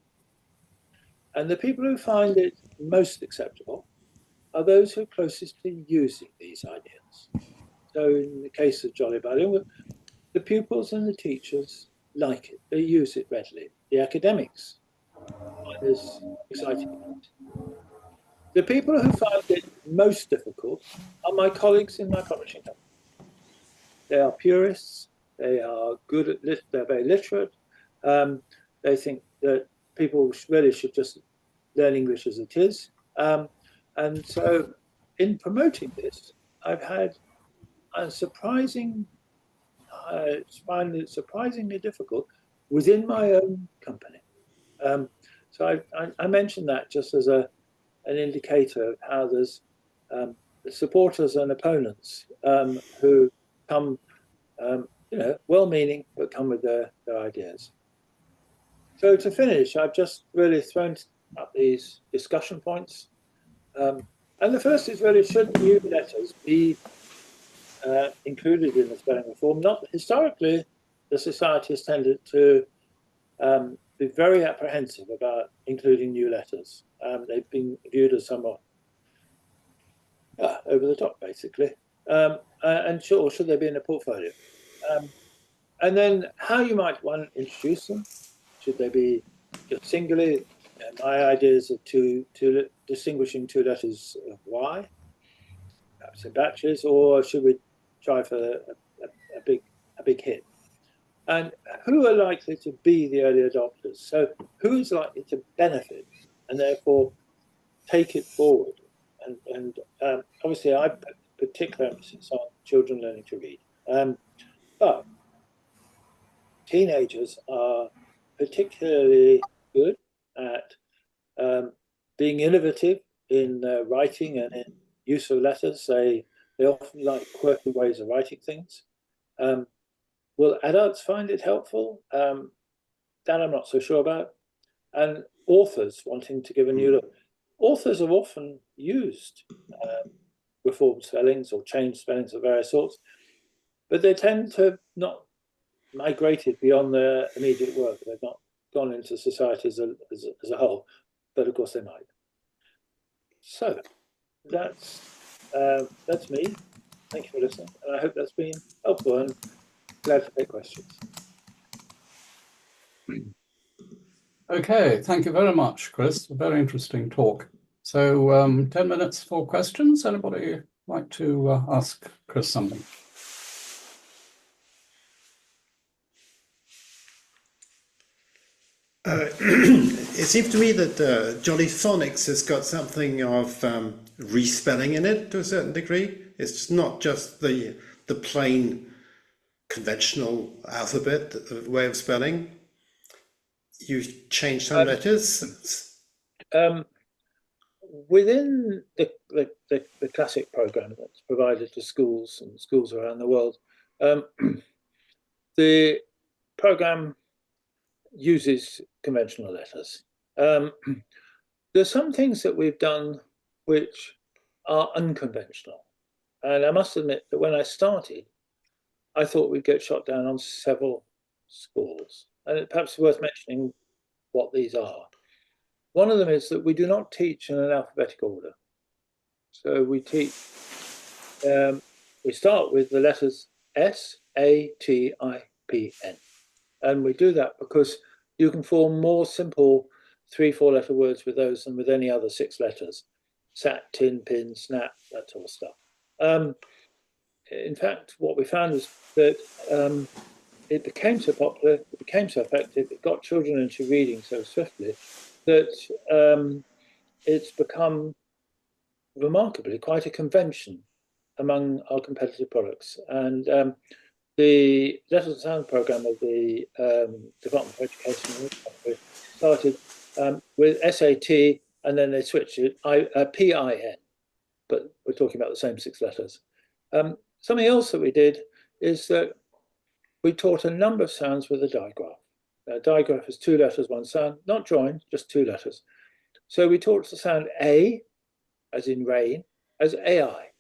And the people who find it most acceptable are those who are closest to using these ideas. So in the case of Jolly Bilingual, the pupils and the teachers like it, they use it readily. The academics find this exciting. The people who find it most difficult are my colleagues in my publishing company. They are purists, they are good at they're very literate. They think that people really should just learn English as it is. And so in promoting this, I've had a find it surprisingly difficult within my own company. So I mentioned that just as an indicator of how there's supporters and opponents who come, well-meaning, but come with their ideas. So to finish, I've just really thrown up these discussion points. And the first is really, should new letters be included in the spelling reform? Not historically, the society has tended to be very apprehensive about including new letters. They've been viewed as somewhat over the top, basically. And should they be in a portfolio? And then how you might want to introduce them. Should they be just singularly? My ideas are distinguishing two letters of Y, perhaps in batches, or should we try for a big hit? And who are likely to be the early adopters? So who is likely to benefit and therefore take it forward. And obviously, I put particular emphasis on children learning to read. But teenagers are particularly good at being innovative in writing and in use of letters. They often like quirky ways of writing things. Will adults find it helpful? That I'm not so sure about. And authors wanting to give a new look. Authors have often used reformed spellings or changed spellings of various sorts, but they tend to have not migrated beyond their immediate work. They've not gone into society as a whole, but of course they might. So that's me. Thank you for listening, and I hope that's been helpful, and glad to take questions. Okay, thank you very much, Chris. A very interesting talk. So 10 minutes for questions. Anybody like to ask Chris something? It seems to me that Jolly Phonics has got something of respelling in it to a certain degree. It's not just the plain conventional alphabet way of spelling. You've changed some letters. Within the classic program that's provided to schools and schools around the world, the program uses conventional letters. There's some things that we've done which are unconventional. And I must admit that when I started, I thought we'd get shot down on several schools. And it perhaps worth mentioning what these are. One of them is that we do not teach in an alphabetical order. So we teach, we start with the letters S, A, T, I, P, N. And we do that because you can form more simple 3-4 letter words with those than with any other 6 letters. Sat, tin, pin, snap, that sort of stuff. In fact, what we found is that it became so popular, it became so effective, it got children into reading so swiftly that it's become remarkably quite a convention among our competitive products. And the Letters and Sound program of the Department for Education started with SAT, and then they switched it PIN, but we're talking about the same 6 letters. Something else that we did is that we taught a number of sounds with a digraph. A digraph is 2 letters, 1 sound, not joined, just 2 letters. So we taught the sound A, as in rain, as AI.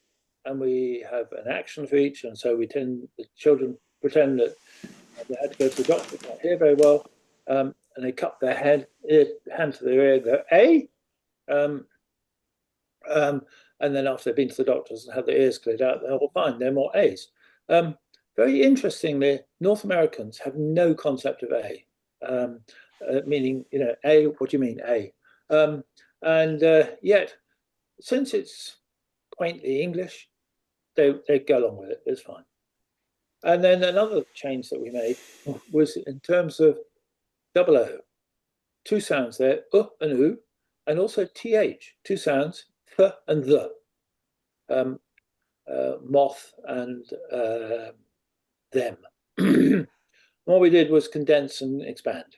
And we have an action for each, and so the children pretend that they had to go to the doctor, they can't hear very well, and they cup their hand to their ear and go, A? And then after they've been to the doctors and had their ears cleared out, they're all fine, they're more A's. Very interestingly, North Americans have no concept of A, meaning, A, what do you mean, A? Yet, since it's quaintly English, they go along with it, it's fine. And then another change that we made was in terms of double O. 2 sounds there, and oo, and also th, 2 sounds, th and the. Moth and them. What we did was condense and expand.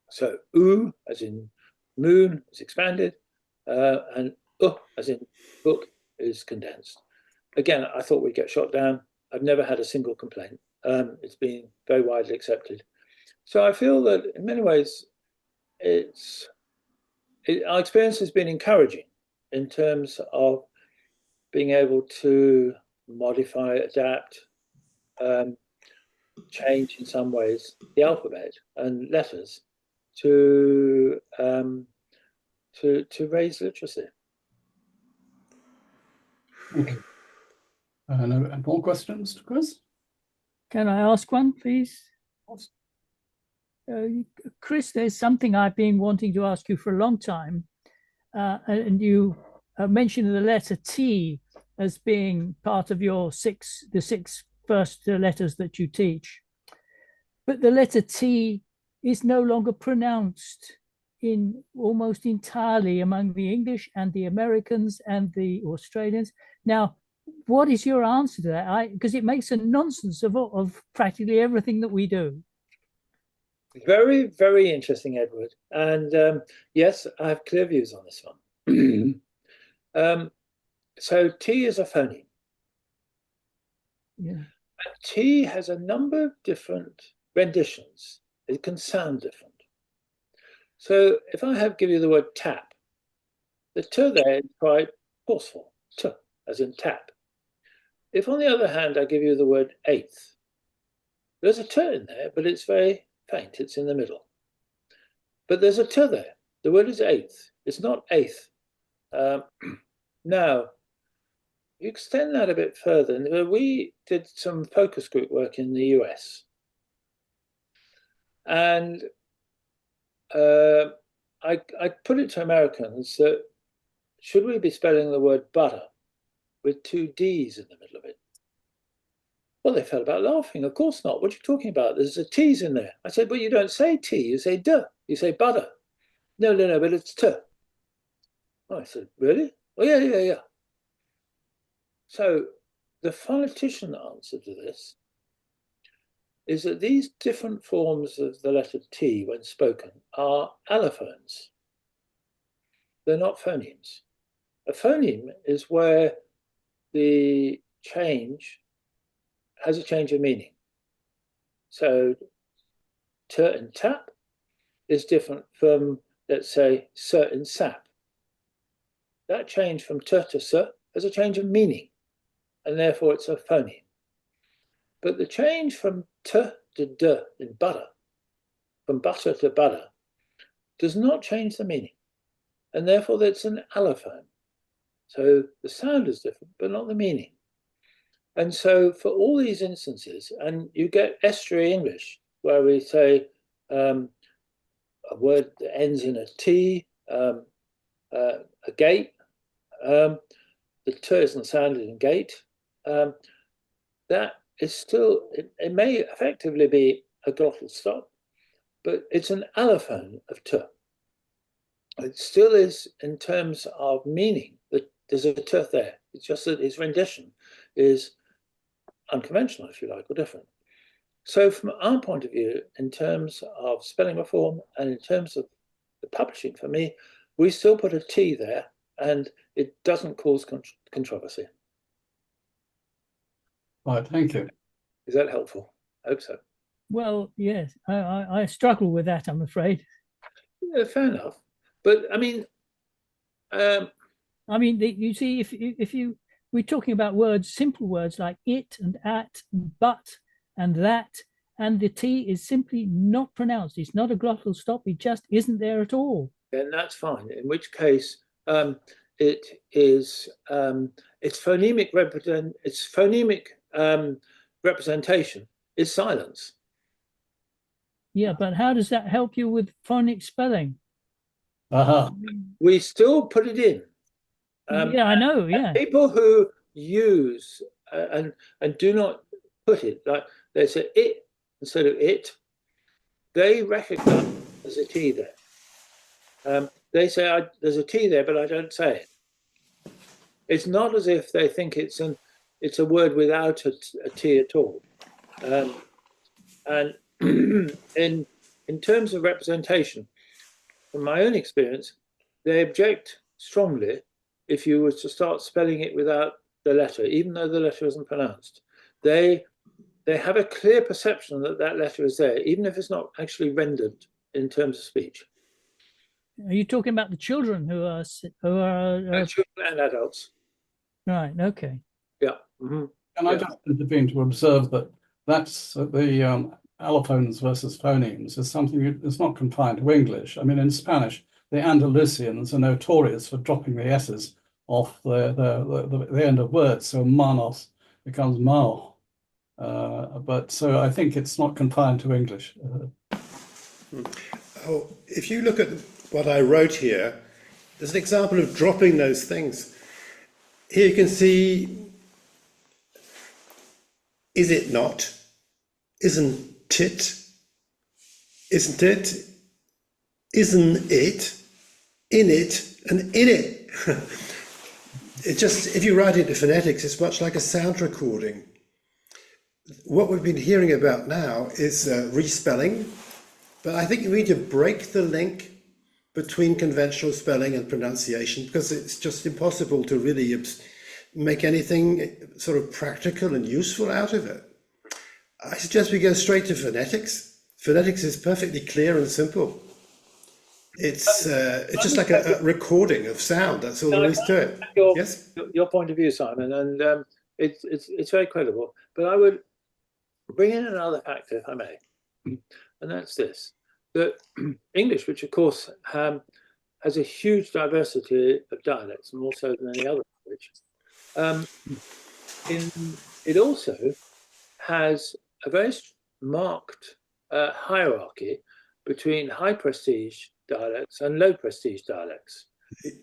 So oo, as in moon, is expanded, and as in book, is condensed. Again, I thought we'd get shot down. I've never had a single complaint. It's been very widely accepted. So I feel that in many ways, our experience has been encouraging in terms of being able to modify, adapt, change in some ways the alphabet and letters to raise literacy. Okay. And more questions to Chris? Can I ask one, please? Chris, there's something I've been wanting to ask you for a long time, and you mentioned the letter T as being part of the 6 first letters that you teach. But the letter T is no longer pronounced in almost entirely among the English and the Americans and the Australians. Now, what is your answer to that? Because it makes a nonsense of practically everything that we do. Very, very interesting, Edward. And yes, I have clear views on this one. So T is a phoneme. Yeah. And T has a number of different renditions. It can sound different. So if I give you the word tap, the T there is quite forceful, T, as in tap. If on the other hand, I give you the word eighth, there's a T in there, but it's very faint, it's in the middle. But there's a T there. The word is eighth, it's not eighth. Now, you extend that a bit further, and we did some focus group work in the US. And I put it to Americans that should we be spelling the word butter with two D's in the middle of it? Well, they fell about laughing. Of course not. What are you talking about? There's a T's in there. I said, well, you don't say T, you say D. You say butter. No, but it's T. Oh, I said, really? Oh, yeah. So the phonetician answer to this is that these different forms of the letter T when spoken are allophones. They're not phonemes. A phoneme is where the change has a change of meaning. So T in tap is different from, let's say, S in sap. That change from T to S has a change of meaning, and therefore it's a phoneme. But the change from T to D in butter, from butter to butter, does not change the meaning, and therefore it's an allophone. So the sound is different, but not the meaning. And so for all these instances, and you get estuary English, where we say a word that ends in a T, a gate, the T isn't sounded in gate, that is still, it may effectively be a glottal stop, but it's an allophone of T. It still is in terms of meaning, that there's a T there. It's just that its rendition is unconventional, if you like, or different. So from our point of view, in terms of spelling reform and in terms of the publishing, for me, we still put a T there and it doesn't cause controversy. Right, thank you. Is that helpful? I hope so. Well, yes, I struggle with that, I'm afraid. Yeah, fair enough. But I mean, you see, if we're talking about words, simple words like it and at and but and that, and the T is simply not pronounced. It's not a glottal stop. It just isn't there at all. Then that's fine. In which case, it is its phonemic representation is silence. Yeah, but how does that help you with phonic spelling? We still put it in. Yeah, I know. Yeah, people who use and do not put it, like they say it instead of it, they recognize there's a T there. They say there's a T there, but I don't say it. It's not as if they think it's a word without a T at all. And in terms of representation, from my own experience, they object strongly if you were to start spelling it without the letter, even though the letter isn't pronounced. They have a clear perception that that letter is there, even if it's not actually rendered in terms of speech. Are you talking about the children who are children and adults? Right. Okay. Yeah. Mm-hmm. Can I just intervene to observe that that's the allophones versus phonemes is something that's not confined to English. I mean, in Spanish, the Andalusians are notorious for dropping the S's off the end of words. So manos becomes mao. But so I think it's not confined to English. If you look at what I wrote here, there's an example of dropping those things. Here you can see, is it not? Isn't it? Isn't it? isn't it, in it, and in it. It just, if you write it into phonetics, it's much like a sound recording. What we've been hearing about now is respelling, but I think you need to break the link between conventional spelling and pronunciation, because it's just impossible to really make anything sort of practical and useful out of it. I suggest we go straight to phonetics. Phonetics is perfectly clear and simple. It's just like a recording of sound. That's all there is to it. Yes? Your point of view, Simon, and it's very credible. But I would bring in another factor, if I may, and that's this: that English, which of course has a huge diversity of dialects, more so than any other language, it also has a very marked hierarchy between high prestige dialects and low prestige dialects.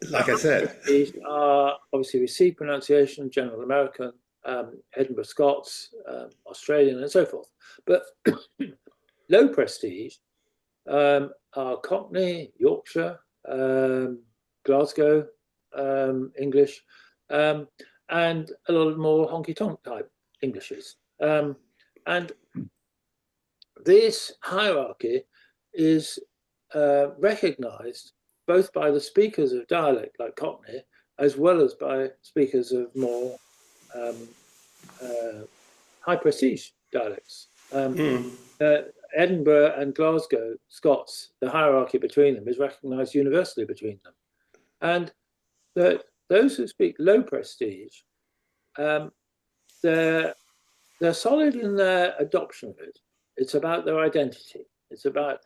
Like I said, these are obviously received pronunciation, General American, Edinburgh Scots, Australian, and so forth. But low prestige are Cockney, Yorkshire, Glasgow English, and a lot more honky-tonk type Englishes. And this hierarchy is recognised both by the speakers of dialect like Cockney, as well as by speakers of more high prestige dialects. Edinburgh and Glasgow Scots, the hierarchy between them is recognised universally between them. And those who speak low prestige, they're solid in their adoption of it. It's about their identity. It's about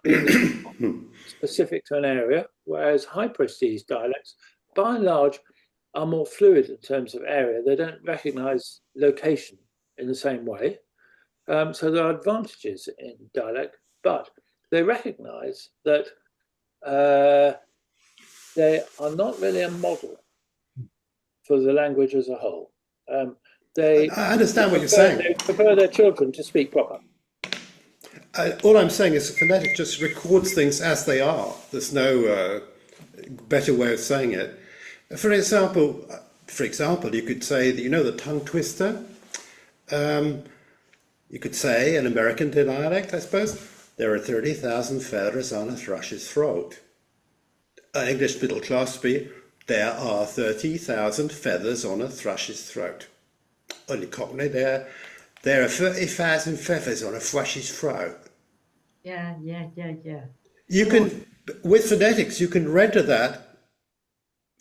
being specific to an area, whereas high prestige dialects, by and large, are more fluid in terms of area. They don't recognise location in the same way. So there are advantages in dialect, but they recognise that they are not really a model for the language as a whole. I understand what you're saying. They prefer their children to speak proper. All I'm saying is phonetics just records things as they are. There's no better way of saying it. For example, you could say that, you know, the tongue twister. You could say, in American dialect, I suppose, there are 30,000 feathers on a thrush's throat. English middle class speak, there are 30,000 feathers on a thrush's throat. Only Cockney, there are 30,000 feathers on a thrush's throat. Yeah. You can, with phonetics, you can render that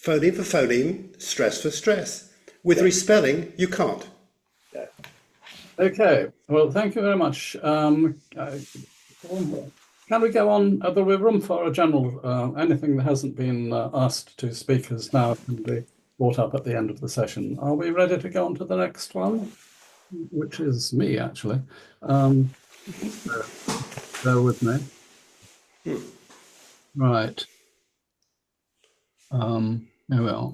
phoneme for phoneme, stress for stress. With respelling, you can't. Yeah. Okay, well, thank you very much. Can we go on? There'll be room for a general, anything that hasn't been asked to speakers now can be brought up at the end of the session. Are we ready to go on to the next one? Which is me, actually. Bear with me. Right. Here we are.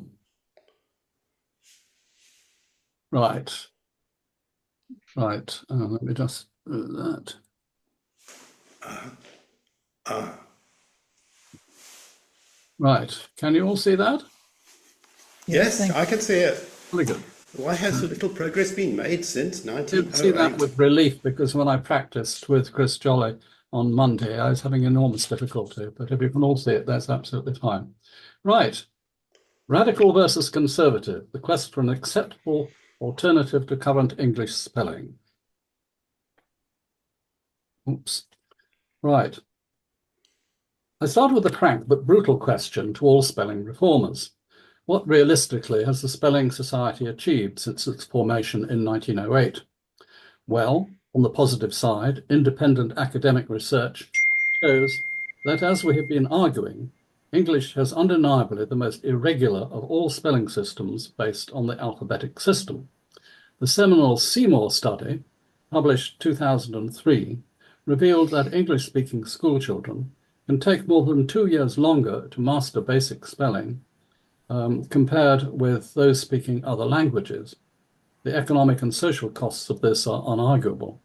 Right. Let me just do that. Right. Can you all see that? Yes, I can see it. Very good. Why has so little progress been made since I 1908? did see that with relief, because when I practiced with Chris Jolly on Monday, I was having enormous difficulty. But if you can all see it, that's absolutely fine. Right. Radical versus conservative, the quest for an acceptable alternative to current English spelling. Oops. Right. I start with a frank but brutal question to all spelling reformers. What realistically has the Spelling Society achieved since its formation in 1908? Well, on the positive side, independent academic research shows that, as we have been arguing, English has undeniably the most irregular of all spelling systems based on the alphabetic system. The seminal Seymour study, published 2003, revealed that English-speaking schoolchildren can take more than 2 years longer to master basic spelling compared with those speaking other languages. The economic and social costs of this are unarguable.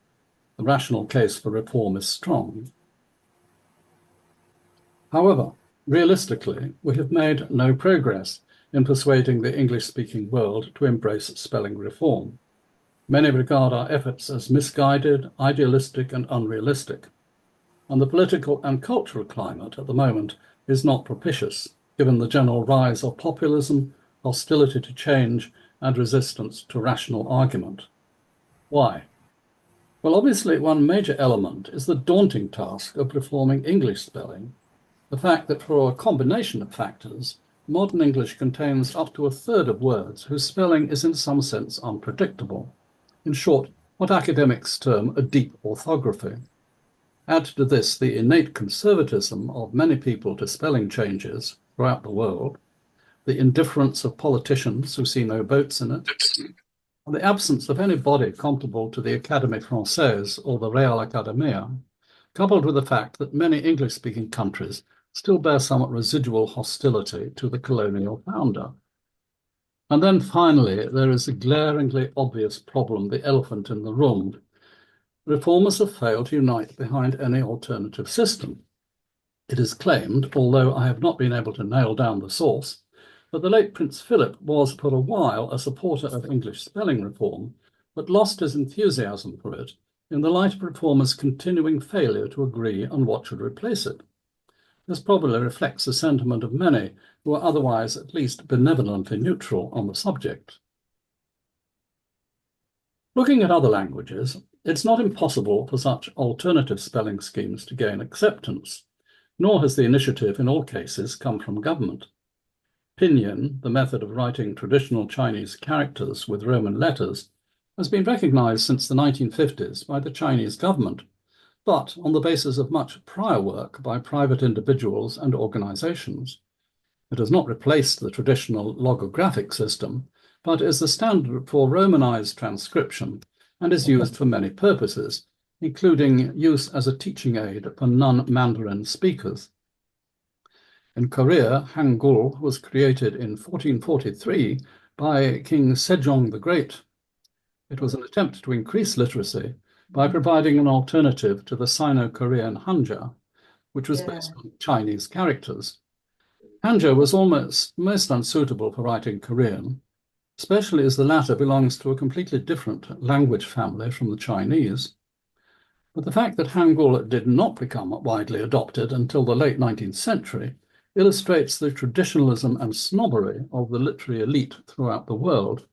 The rational case for reform is strong. However, realistically, we have made no progress in persuading the English-speaking world to embrace spelling reform. Many regard our efforts as misguided, idealistic, and unrealistic. And the political and cultural climate at the moment is not propitious, given the general rise of populism, hostility to change, and resistance to rational argument. Why? Well, obviously, one major element is the daunting task of reforming English spelling. The fact that for a combination of factors, modern English contains up to a third of words whose spelling is in some sense unpredictable. In short, what academics term a deep orthography. Add to this the innate conservatism of many people to spelling changes throughout the world, the indifference of politicians who see no boats in it, and the absence of any body comparable to the Académie Française or the Real Academia, coupled with the fact that many English-speaking countries still bear somewhat residual hostility to the colonial founder. And then finally, there is a glaringly obvious problem, the elephant in the room. Reformers have failed to unite behind any alternative system. It is claimed, although I have not been able to nail down the source, that the late Prince Philip was for a while a supporter of English spelling reform, but lost his enthusiasm for it in the light of reformers' continuing failure to agree on what should replace it. This probably reflects the sentiment of many who are otherwise at least benevolently neutral on the subject. Looking at other languages, it's not impossible for such alternative spelling schemes to gain acceptance, nor has the initiative in all cases come from government. Pinyin, the method of writing traditional Chinese characters with Roman letters, has been recognized since the 1950s by the Chinese government, but on the basis of much prior work by private individuals and organizations. It has not replaced the traditional logographic system, but is the standard for Romanized transcription and is used for many purposes, including use as a teaching aid for non-Mandarin speakers. In Korea, Hangul was created in 1443 by King Sejong the Great. It was an attempt to increase literacy by providing an alternative to the Sino-Korean Hanja, which was based on Chinese characters. Hanja was almost most unsuitable for writing Korean, especially as the latter belongs to a completely different language family from the Chinese. But the fact that Hangul did not become widely adopted until the late 19th century illustrates the traditionalism and snobbery of the literary elite throughout the world,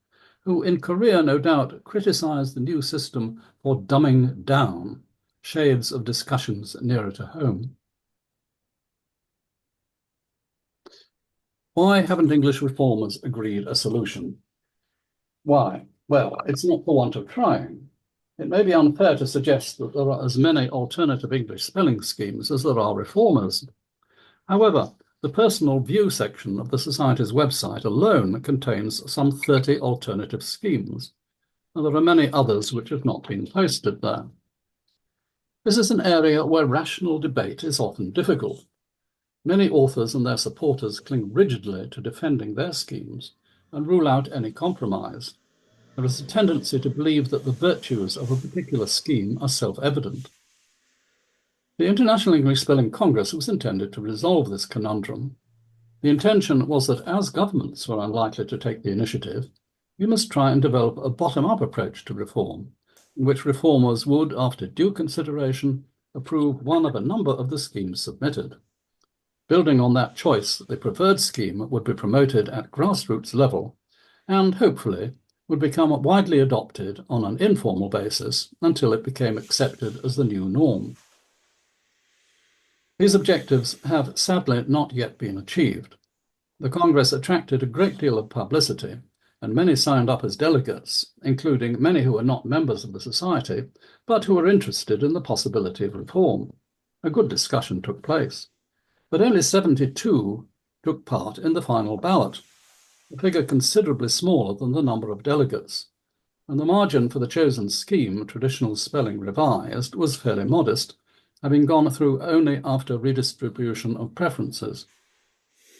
who in Korea no doubt criticized the new system for dumbing down, shades of discussions nearer to home. Why haven't English reformers agreed a solution? Why? Well, it's not for want of trying. It may be unfair to suggest that there are as many alternative English spelling schemes as there are reformers. However, the personal view section of the Society's website alone contains some 30 alternative schemes, and there are many others which have not been posted there. This is an area where rational debate is often difficult. Many authors and their supporters cling rigidly to defending their schemes and rule out any compromise. There is a tendency to believe that the virtues of a particular scheme are self-evident. The International English Spelling Congress was intended to resolve this conundrum. The intention was that as governments were unlikely to take the initiative, we must try and develop a bottom-up approach to reform, in which reformers would, after due consideration, approve one of a number of the schemes submitted. Building on that choice, the preferred scheme would be promoted at grassroots level and, hopefully, would become widely adopted on an informal basis until it became accepted as the new norm. These objectives have sadly not yet been achieved. The Congress attracted a great deal of publicity, and many signed up as delegates, including many who are not members of the Society, but who are interested in the possibility of reform. A good discussion took place, but only 72 took part in the final ballot, a figure considerably smaller than the number of delegates, and the margin for the chosen scheme, Traditional Spelling Revised, was fairly modest, having gone through only after redistribution of preferences.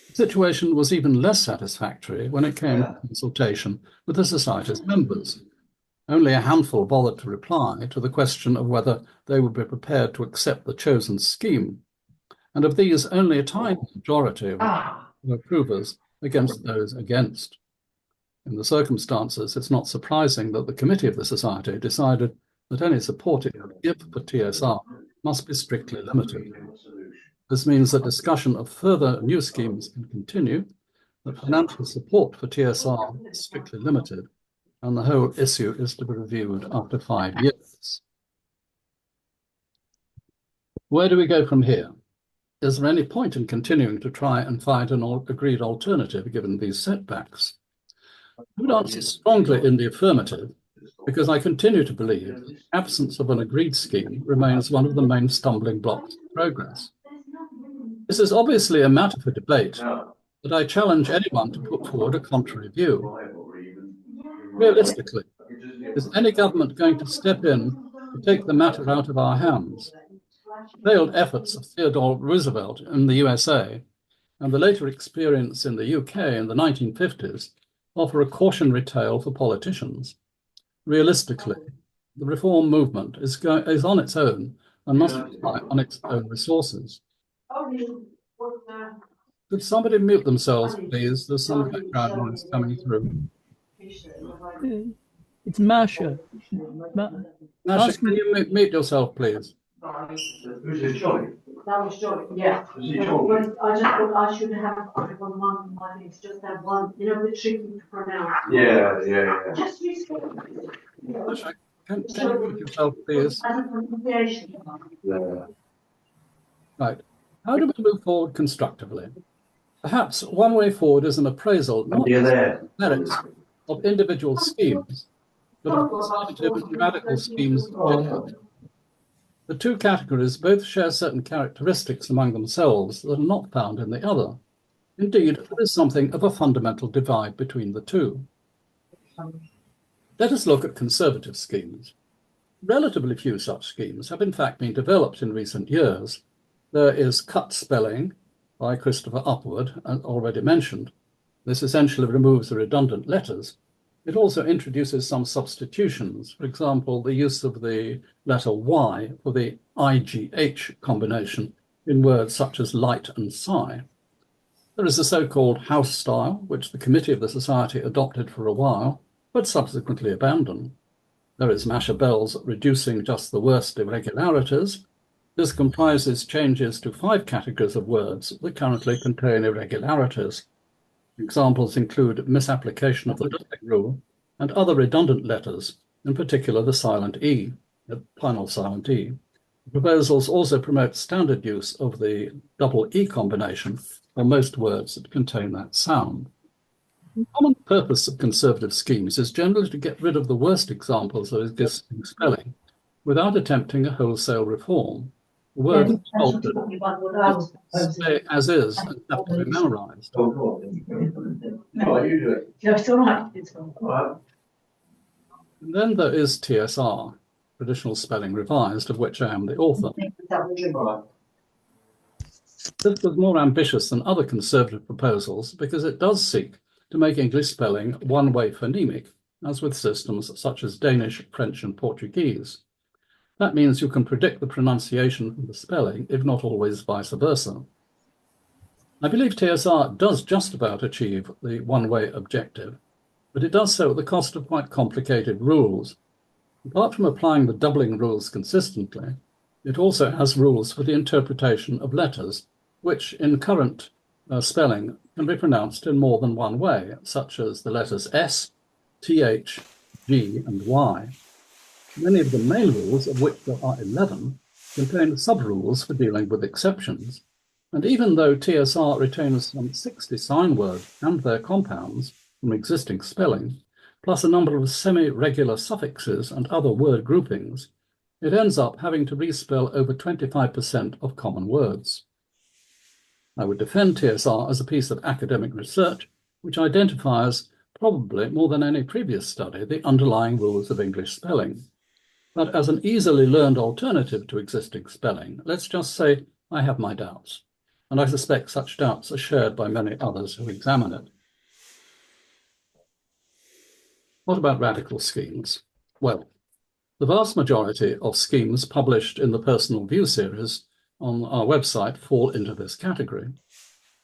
The situation was even less satisfactory when it came to consultation with the Society's members. Only a handful bothered to reply to the question of whether they would be prepared to accept the chosen scheme. and of these only a tiny majority were approvers against those against. In the circumstances, it's not surprising that the committee of the Society decided that any support it would give for TSR must be strictly limited. This means that discussion of further new schemes can continue, that financial support for TSR is strictly limited, and the whole issue is to be reviewed after 5 years. Where do we go from here? Is there any point in continuing to try and find an agreed alternative given these setbacks? I would answer strongly in the affirmative, because I continue to believe that the absence of an agreed scheme remains one of the main stumbling blocks of progress. This is obviously a matter for debate, but I challenge anyone to put forward a contrary view. Realistically, is any government going to step in to take the matter out of our hands? Failed efforts of Theodore Roosevelt in the USA and the later experience in the UK in the 1950s offer a cautionary tale for politicians. Realistically, the reform movement is on its own and must rely on its own resources. Could somebody mute themselves, please? There's some background noise coming through. It's Masha. Masha, can you mute yourself, please? Who's this, Johnny? That was Joy, yeah. Is he Johnny? But I just thought I should have one, I think it's just that one, you know, the tricky to pronounce. Yeah. Just restate. Masha, can you mute yourself, please? As a pronunciation. Yeah. Right. How do we move forward constructively? Perhaps one way forward is an appraisal, not of the merits of individual schemes, but of conservative and radical schemes generally. The two categories both share certain characteristics among themselves that are not found in the other. Indeed, there is something of a fundamental divide between the two. Let us look at conservative schemes. Relatively few such schemes have in fact been developed in recent years. There is cut spelling by Christopher Upward, already mentioned. This essentially removes the redundant letters. It also introduces some substitutions, for example, the use of the letter Y for the IGH combination in words such as light and sigh. There is the so-called house style, which the committee of the Society adopted for a while, but subsequently abandoned. There is Masha Bell's reducing just the worst irregularities. This comprises changes to 5 categories of words that currently contain irregularities. Examples include misapplication of the doubling rule and other redundant letters, in particular the silent E, the final silent E. The proposals also promote standard use of the double E combination for most words that contain that sound. The common purpose of conservative schemes is generally to get rid of the worst examples of existing spelling without attempting a wholesale reform. The word altered stay as is and have to be memorized. No, it's all right. It's all right. And then there is TSR, Traditional Spelling Revised, of which I am the author. This was more ambitious than other conservative proposals because it does seek to make English spelling one-way phonemic, as with systems such as Danish, French, and Portuguese. That means you can predict the pronunciation from the spelling, if not always vice versa. I believe TSR does just about achieve the one-way objective, but it does so at the cost of quite complicated rules. Apart from applying the doubling rules consistently, it also has rules for the interpretation of letters, which in current spelling can be pronounced in more than one way, such as the letters S, TH, G, and Y. Many of the main rules, of which there are 11, contain sub-rules for dealing with exceptions. And even though TSR retains some 60 sign words and their compounds from existing spelling, plus a number of semi-regular suffixes and other word groupings, it ends up having to respell over 25% of common words. I would defend TSR as a piece of academic research which identifies, probably more than any previous study, the underlying rules of English spelling. But as an easily learned alternative to existing spelling, let's just say I have my doubts, and I suspect such doubts are shared by many others who examine it. What about radical schemes? Well, the vast majority of schemes published in the Personal View series on our website fall into this category.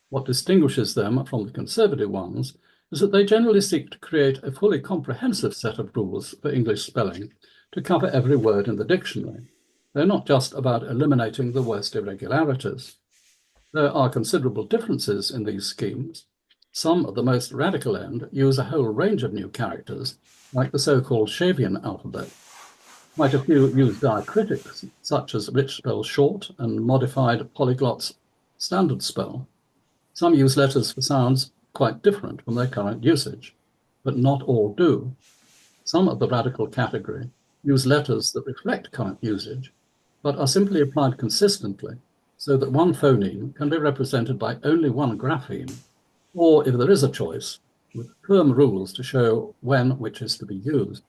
What distinguishes them from the conservative ones is that they generally seek to create a fully comprehensive set of rules for English spelling to cover every word in the dictionary. They're not just about eliminating the worst irregularities. There are considerable differences in these schemes. Some at the most radical end use a whole range of new characters, like the so-called Shavian alphabet. Quite a few use diacritics, such as rich spell short and modified polyglot's standard spell. Some use letters for sounds quite different from their current usage, but not all do. Some of the radical category use letters that reflect current usage, but are simply applied consistently, so that one phoneme can be represented by only one grapheme, or, if there is a choice, with firm rules to show when which is to be used.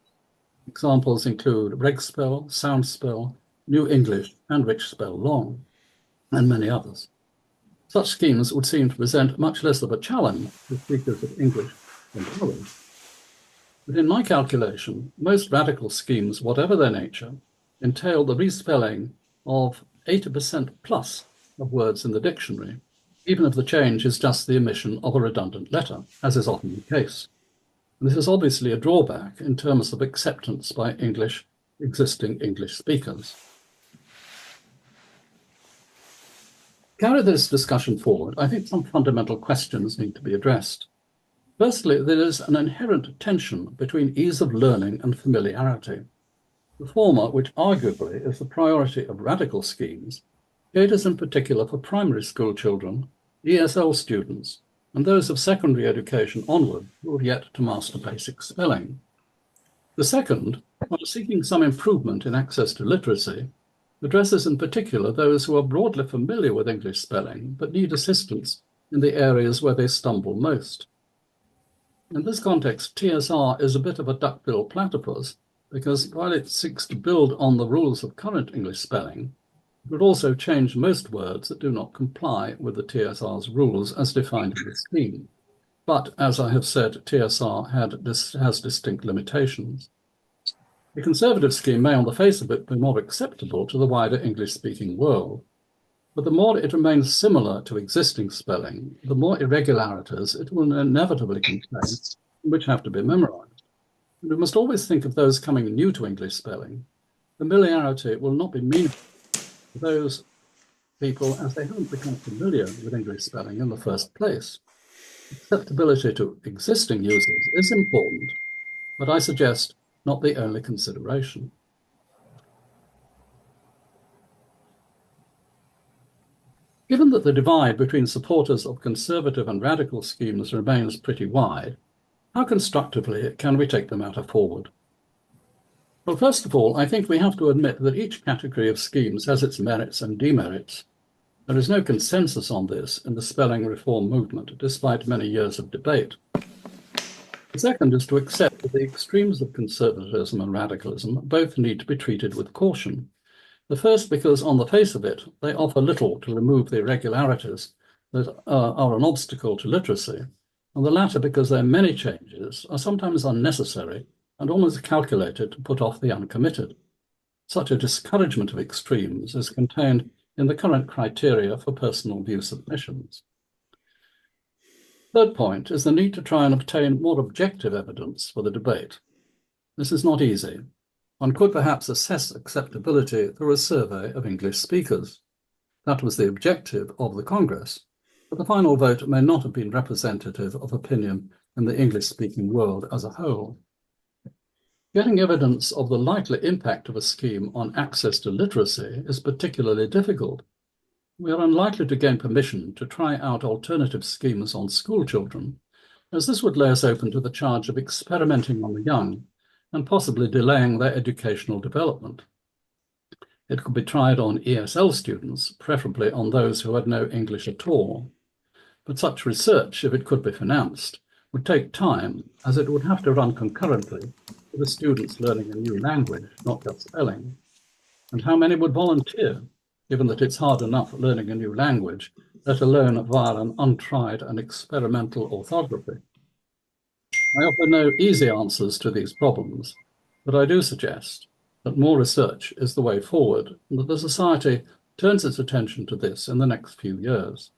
Examples include reg spell, sound spell, New English, and rich spell long, and many others. Such schemes would seem to present much less of a challenge to speakers of English than others. But in my calculation, most radical schemes, whatever their nature, entail the respelling of 80% plus of words in the dictionary, even if the change is just the omission of a redundant letter, as is often the case. And this is obviously a drawback in terms of acceptance by existing English speakers. To carry this discussion forward, I think some fundamental questions need to be addressed. Firstly, there is an inherent tension between ease of learning and familiarity. The former, which arguably is the priority of radical schemes, caters in particular for primary school children, ESL students, and those of secondary education onward who have yet to master basic spelling. The second, while seeking some improvement in access to literacy, addresses in particular those who are broadly familiar with English spelling but need assistance in the areas where they stumble most. In this context, TSR is a bit of a duck-billed platypus because while it seeks to build on the rules of current English spelling, it would also change most words that do not comply with the TSR's rules as defined in the scheme. But, as I have said, TSR has distinct limitations. The conservative scheme may, on the face of it, be more acceptable to the wider English-speaking world, but the more it remains similar to existing spelling, the more irregularities it will inevitably contain, which have to be memorized. And we must always think of those coming new to English spelling. Familiarity will not be meaningful to those people as they haven't become familiar with English spelling in the first place. Acceptability to existing users is important, but I suggest not the only consideration. Given that the divide between supporters of conservative and radical schemes remains pretty wide, how constructively can we take the matter forward? Well, first of all, I think we have to admit that each category of schemes has its merits and demerits. There is no consensus on this in the spelling reform movement, despite many years of debate. The second is to accept that the extremes of conservatism and radicalism both need to be treated with caution. The first because, on the face of it, they offer little to remove the irregularities that are an obstacle to literacy, and the latter because their many changes are sometimes unnecessary and almost calculated to put off the uncommitted. Such a discouragement of extremes is contained in the current criteria for personal view submissions. Third point is the need to try and obtain more objective evidence for the debate. This is not easy. One could perhaps assess acceptability through a survey of English speakers. That was the objective of the Congress, but the final vote may not have been representative of opinion in the English-speaking world as a whole. Getting evidence of the likely impact of a scheme on access to literacy is particularly difficult. We are unlikely to gain permission to try out alternative schemes on school children, as this would lay us open to the charge of experimenting on the young and possibly delaying their educational development. It could be tried on ESL students, preferably on those who had no English at all. But such research, if it could be financed, would take time, as it would have to run concurrently with the students learning a new language, not just spelling. And how many would volunteer, given that it's hard enough learning a new language, let alone via an untried and experimental orthography? I offer no easy answers to these problems, but I do suggest that more research is the way forward and that the society turns its attention to this in the next few years.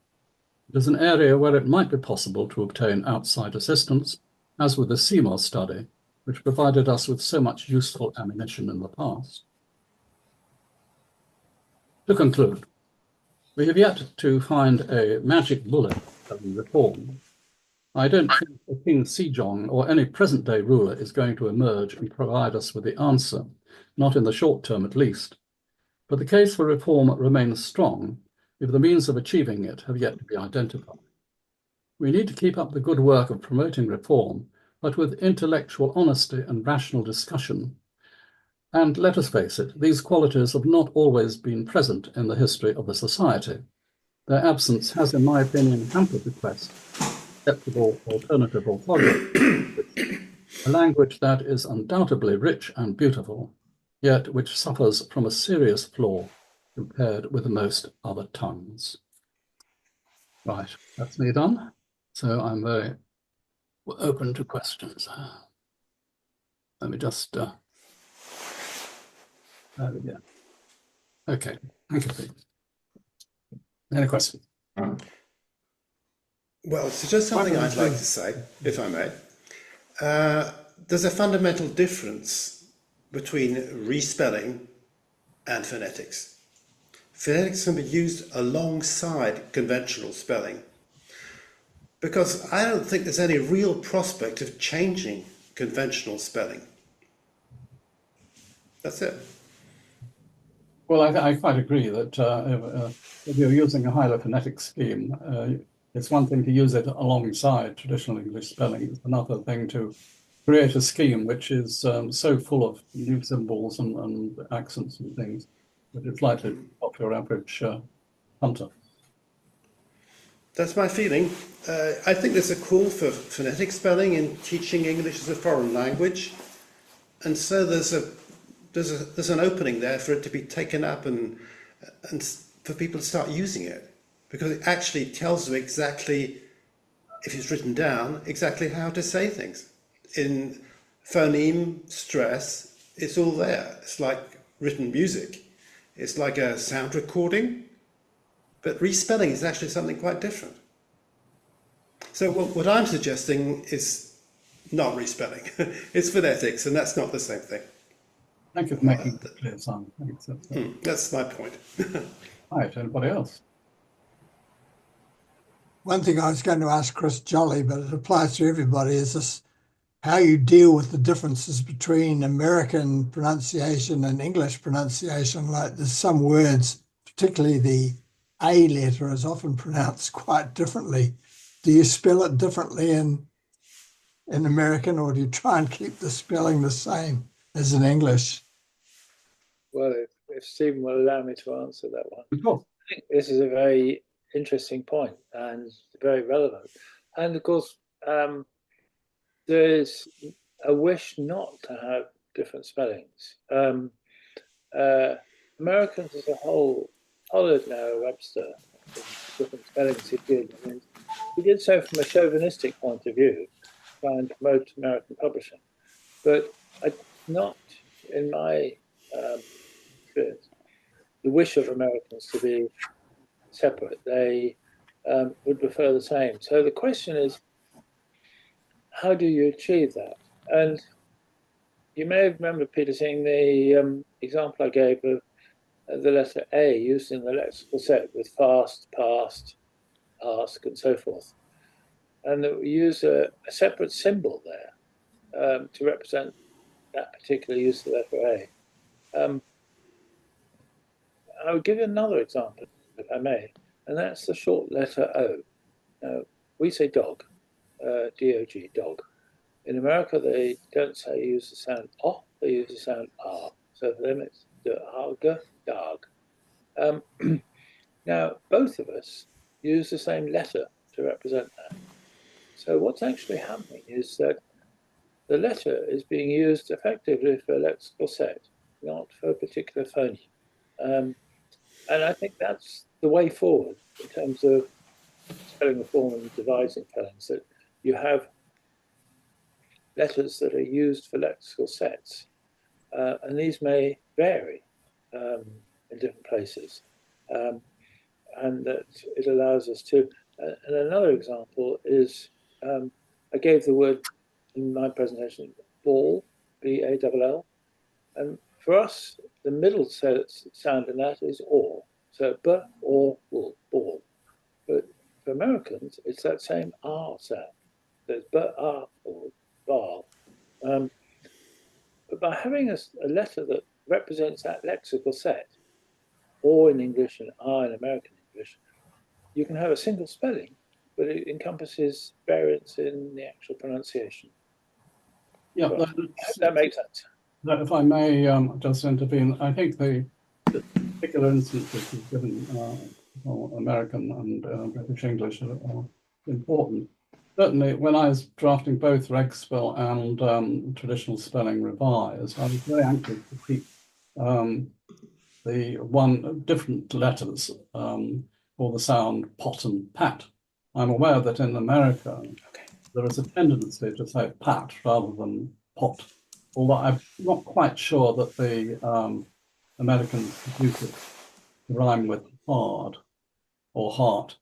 It is an area where it might be possible to obtain outside assistance, as with the Seymour study, which provided us with so much useful ammunition in the past. To conclude, we have yet to find a magic bullet for reform. I don't think the King Sejong or any present-day ruler is going to emerge and provide us with the answer, not in the short term at least. But the case for reform remains strong if the means of achieving it have yet to be identified. We need to keep up the good work of promoting reform, but with intellectual honesty and rational discussion. And let us face it, these qualities have not always been present in the history of the society. Their absence has, in my opinion, hampered the quest for acceptable alternative authority, a language that is undoubtedly rich and beautiful, yet which suffers from a serious flaw compared with most other tongues. Right, that's me done. So I'm very open to questions. Let me just, there we go. Okay, thank you, Pete. Any questions? Well, so just something I'd like to say, if I may. There's a fundamental difference between respelling and phonetics. Phonetics can be used alongside conventional spelling because I don't think there's any real prospect of changing conventional spelling. That's it. Well, I quite agree that if you're using a hylophonetic scheme, it's one thing to use it alongside traditional English spelling. It's another thing to create a scheme which is so full of new symbols and accents and things that it's likely to stop your average hunter. That's my feeling. I think there's a call for phonetic spelling in teaching English as a foreign language, and so there's an opening there for it to be taken up and for people to start using it, because it actually tells you exactly, if it's written down, exactly how to say things. In phoneme, stress, it's all there. It's like written music. It's like a sound recording, but respelling is actually something quite different. So what I'm suggesting is not respelling. It's phonetics, and that's not the same thing. Thank you for making it clear, Simon. That's my point. Right, anybody else? One thing I was going to ask Chris Jolly, but it applies to everybody, is this how you deal with the differences between American pronunciation and English pronunciation. Like there's some words, particularly the A letter is often pronounced quite differently. Do you spell it differently in American, or do you try and keep the spelling the same as in English? Well, if Stephen will allow me to answer that one. Of course. I think this is a very interesting point and very relevant. And of course, there's a wish not to have different spellings. Americans as a whole followed Webster in different spellings he did. I mean, he did so from a chauvinistic point of view, trying to promote American publishing. But not in my experience, the wish of Americans to be separate. They would prefer the same. So the question is, how do you achieve that? And you may remember, Peter, seeing the example I gave of the letter A used in the lexical set with fast, past, ask, and so forth. And that we use a separate symbol there to represent that particular use of the letter A. I would give you another example, if I may, and that's the short letter O. Now, we say dog, D-O-G, dog. In America, they don't use the sound O, they use the sound R. So for them, it's dog. Now, both of us use the same letter to represent that. So what's actually happening is that the letter is being used effectively for a lexical set, not for a particular phoneme. And I think that's the way forward in terms of spelling reform and devising spellings, that you have letters that are used for lexical sets, and these may vary in different places. and that it allows us to. And another example is I gave the word in my presentation ball, B-A-L-L, and for us the middle sound in that is or, so b or will, ball. But for Americans it's that same R sound. There's b r or ball. But by having a letter that represents that lexical set, or in English and R in American English, you can have a single spelling, but it encompasses variance in the actual pronunciation. Yeah, So that makes sense. If I may just intervene, I think the particular instances you've given for American and British English are important. Certainly, when I was drafting both reg spell and traditional spelling revised, I was very anxious to keep the different letters for the sound pot and pat. I'm aware that in America, there is a tendency to say pat rather than pot, although I'm not quite sure that the Americans produce it to rhyme with hard or heart.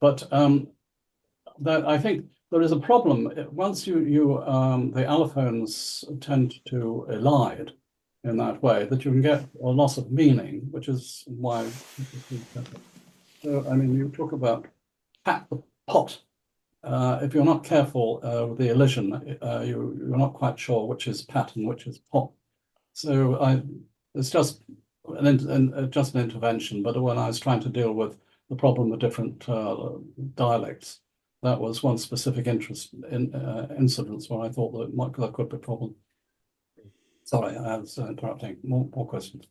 But I think there is a problem. Once the allophones tend to elide in that way, that you can get a loss of meaning, which is why. So, I mean, you talk about pat the pot. If you're not careful with the elision, you're not quite sure which is pat and which is pot. So it's just an intervention. But when I was trying to deal with the problem of different dialects, that was one specific incidence where I thought that there could be a problem. Sorry, I was interrupting. More questions.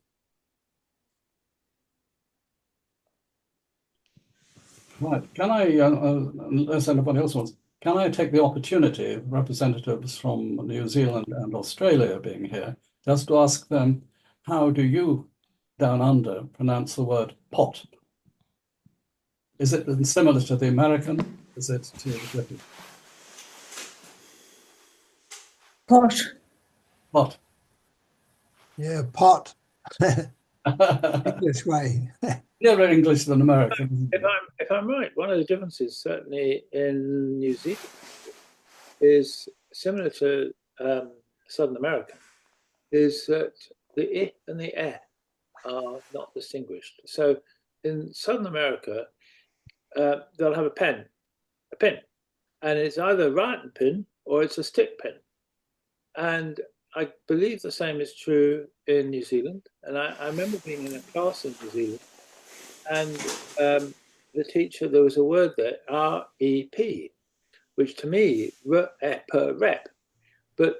Right. Can I, unless anybody else wants, can I take the opportunity, representatives from New Zealand and Australia being here, just to ask them, how do you down under pronounce the word pot? Is it similar to the American? Is it to the British? Pot. Pot. Yeah, pot. English way. Nearer English than American. If I'm right, one of the differences certainly in New Zealand is similar to Southern America, is that the I and the E are not distinguished. So in Southern America, they'll have a pin, and it's either a writing pin or it's a stick pin. And I believe the same is true in New Zealand. And I remember being in a class in New Zealand, and the teacher, there was a word there, R-E-P, which to me, rep, but,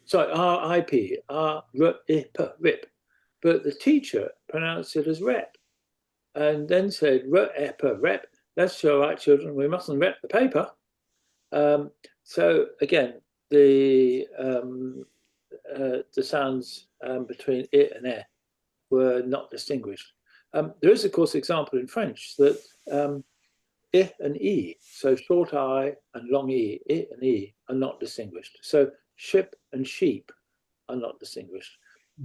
sorry, R-I-P, R-E-P, rip. But the teacher pronounced it as rep, and then said, rep, let's show our children we mustn't rep the paper. So again, the sounds between it and e were not distinguished. There is, of course, example in French that I and E, so short I and long I and E are not distinguished. So ship and sheep are not distinguished.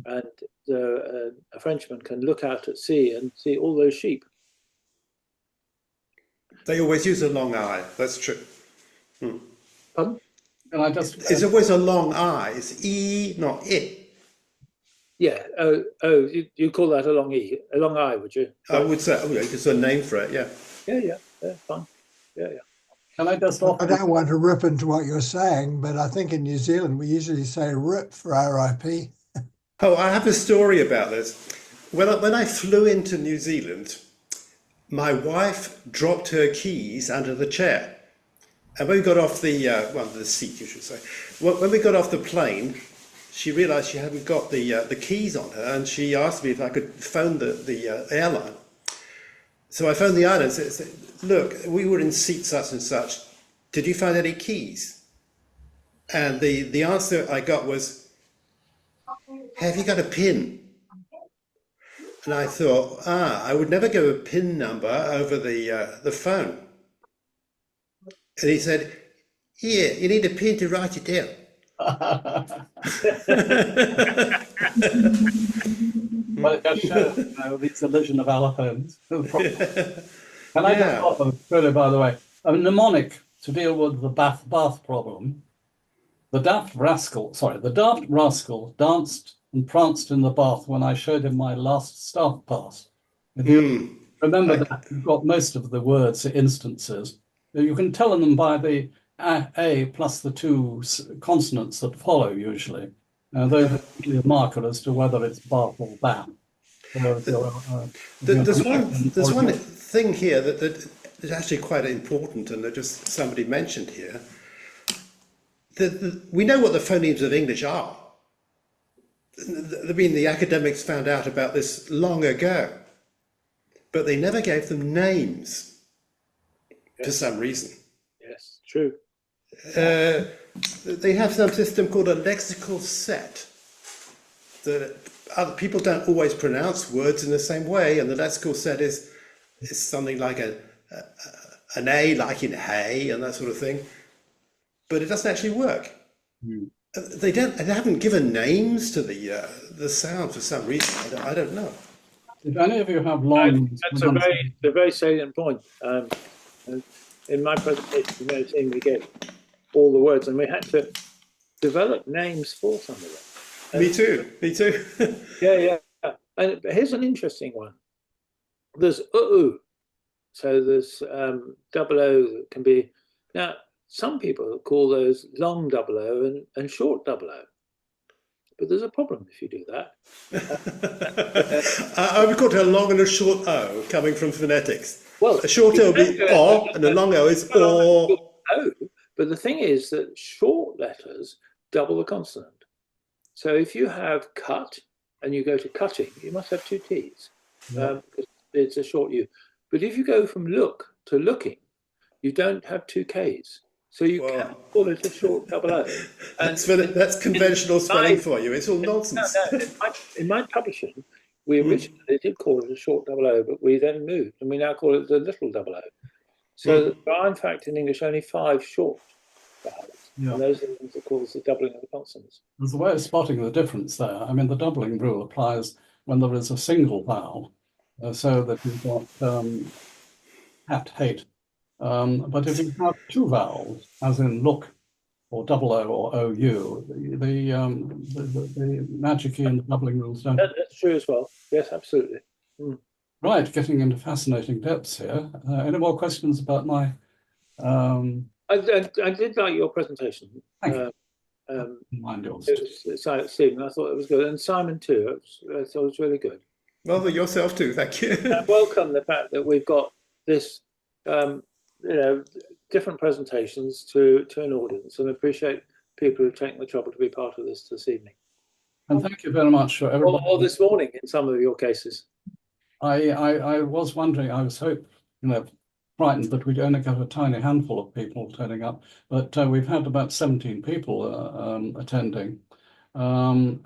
And a Frenchman can look out at sea and see all those sheep. They always use a long I, that's true. Pardon? And I just It's always a long I, it's E, not it. Yeah. You call that a long E, a long I, would you? I would say, it's a name for it, yeah. Yeah, fine. Yeah. Can I just I offer? don't want to rip into what you're saying, but I think in New Zealand we usually say rip for RIP. Oh, I have a story about this. When I flew into New Zealand, my wife dropped her keys under the chair. And when we got off the seat, you should say, when we got off the plane, she realised she hadn't got the keys on her, and she asked me if I could phone the airline. So I phoned the airline and said, look, we were in seat such and such. Did you find any keys? And the answer I got was, have you got a PIN? And I thought, I would never give a PIN number over the phone. And he said, here, you need a PIN to write it down. Well, it does show this illusion of allophones. Can I Yeah. just offer, really, by the way, a mnemonic to deal with the bath problem? The daft rascal danced and pranced in the bath when I showed him my last staff pass. If you remember that, you've got most of the words instances. You can tell them by the A plus the two consonants that follow usually. Those are a marker as to whether it's bath or bath. There's one thing here that is actually quite important, and that just somebody mentioned here. We know what the phonemes of English are. I mean, the academics found out about this long ago, but they never gave them names for some reason. Yes, true. They have some system called a lexical set. That other people don't always pronounce words in the same way, and the lexical set is something like an A, like in hay, and that sort of thing. But it doesn't actually work. They haven't given names to the sound for some reason. I don't know. If any of you have long, That's a very salient point. In my presentation, you may have seen me get all the words, and we had to develop names for some of them. Me too. Yeah. And here's an interesting one. There's so there's double O that can be now. Some people call those long double O and short double O, but there's a problem if you do that. I would call it a long and a short O coming from phonetics. Well, a short O will be O, and a long O is O. But the thing is that short letters double the consonant. So if you have cut and you go to cutting, you must have two T's because it's a short U. But if you go from look to looking, you don't have two K's. So you can't call it a short double O. That's conventional spelling for you. It's all nonsense. No. In my publishing, we originally did call it a short double O, but we then moved and we now call it the little double O. So there are, in fact, in English, only 5 short vowels. Yeah. And those are the ones that cause the doubling of the consonants. There's a way of spotting the difference there. I mean, the doubling rule applies when there is a single vowel, so that you've got hat, hate. But if you have 2 vowels, as in look, or double O or OU, the magic key and the doubling rules don't. That's true as well. Yes, absolutely. Right, getting into fascinating depths here. Any more questions about my? I did like your presentation. Thank you. Mind yours. Stephen, I thought it was good, and Simon too. I thought it was really good. Well, yourself too. Thank you. I welcome the fact that we've got this, different presentations to an audience, and appreciate people who've taken the trouble to be part of this evening. And thank you very much for everybody. Or this morning, in some of your cases. I was wondering. I was frightened that we'd only got a tiny handful of people turning up, but we've had about 17 people attending, and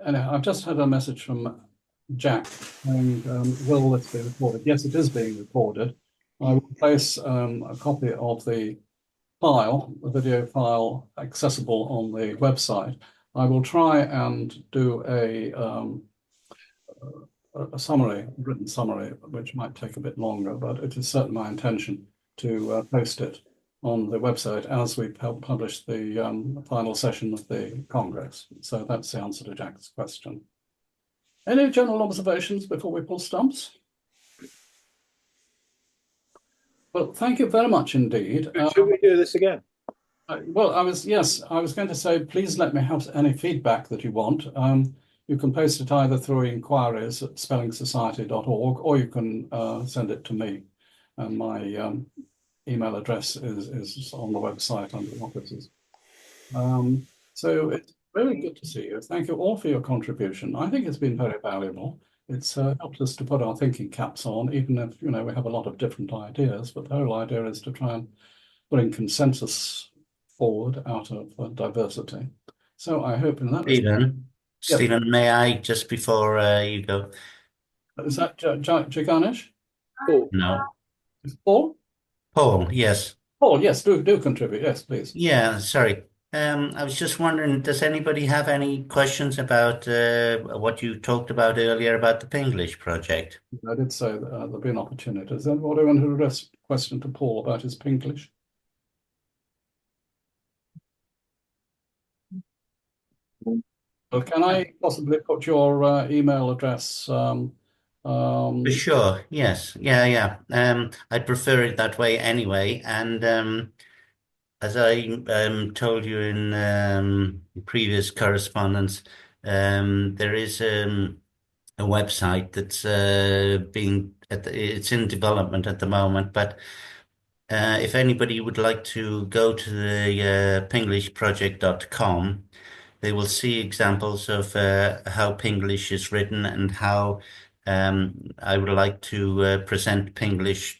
I've just had a message from Jack saying, will this be recorded? Yes, it is being recorded. I will place a copy of the file, the video file, accessible on the website. I will try and do a summary, written summary, which might take a bit longer, but it is certainly my intention to post it on the website as we publish the final session of the Congress. So that's the answer to Jack's question. Any general observations before we pull stumps? Well, thank you very much indeed. Should we do this again? Well, I was going to say, please let me have any feedback that you want. You can post it either through inquiries at spellingsociety.org, or you can send it to me. And my email address is on the website under offices. So it's very good to see you. Thank you all for your contribution. I think it's been very valuable. It's helped us to put our thinking caps on, even if we have a lot of different ideas. But the whole idea is to try and bring consensus forward out of diversity. So I hope in that. Stephen, may I, just before you go? Is that Jaganesh? Paul. No. Paul? Paul, yes. Paul, yes, do contribute. Yes, please. Yeah, sorry. I was just wondering, does anybody have any questions about what you talked about earlier about the Pinglish project? I did say that there'll be an opportunity. Does anybody want to address a question to Paul about his Pinglish? Well, can I possibly put your email address? For sure, yes. Yeah. I'd prefer it that way anyway. And as I told you in previous correspondence, there is a website that's it's in development at the moment, but if anybody would like to go to the pinglishproject.com, they will see examples of how Pinglish is written and how I would like to present Pinglish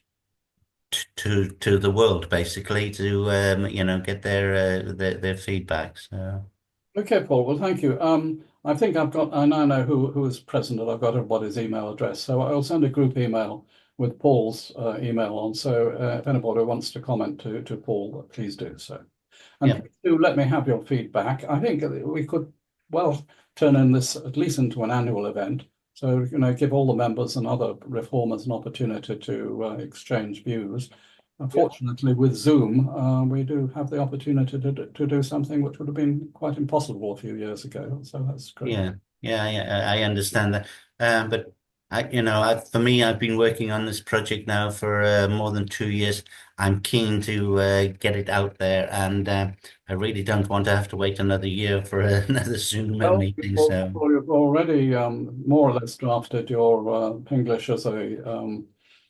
to the world, basically, to get their feedback. So. Okay, Paul. Well, thank you. I think I now know who is present, and I've got everybody's email address. So I'll send a group email with Paul's email on. So if anybody wants to comment to Paul, please do so. And Yeah. please do let me have your feedback. I think we could well turn in this at least into an annual event. So, give all the members and other reformers an opportunity to exchange views. Unfortunately, with Zoom, we do have the opportunity to do something which would have been quite impossible a few years ago. So that's great. Yeah, I understand that. But for me, I've been working on this project now for more than 2 years. I'm keen to get it out there, and I really don't want to have to wait another year for another Zoom meeting. So You've already more or less drafted your Pinglish as a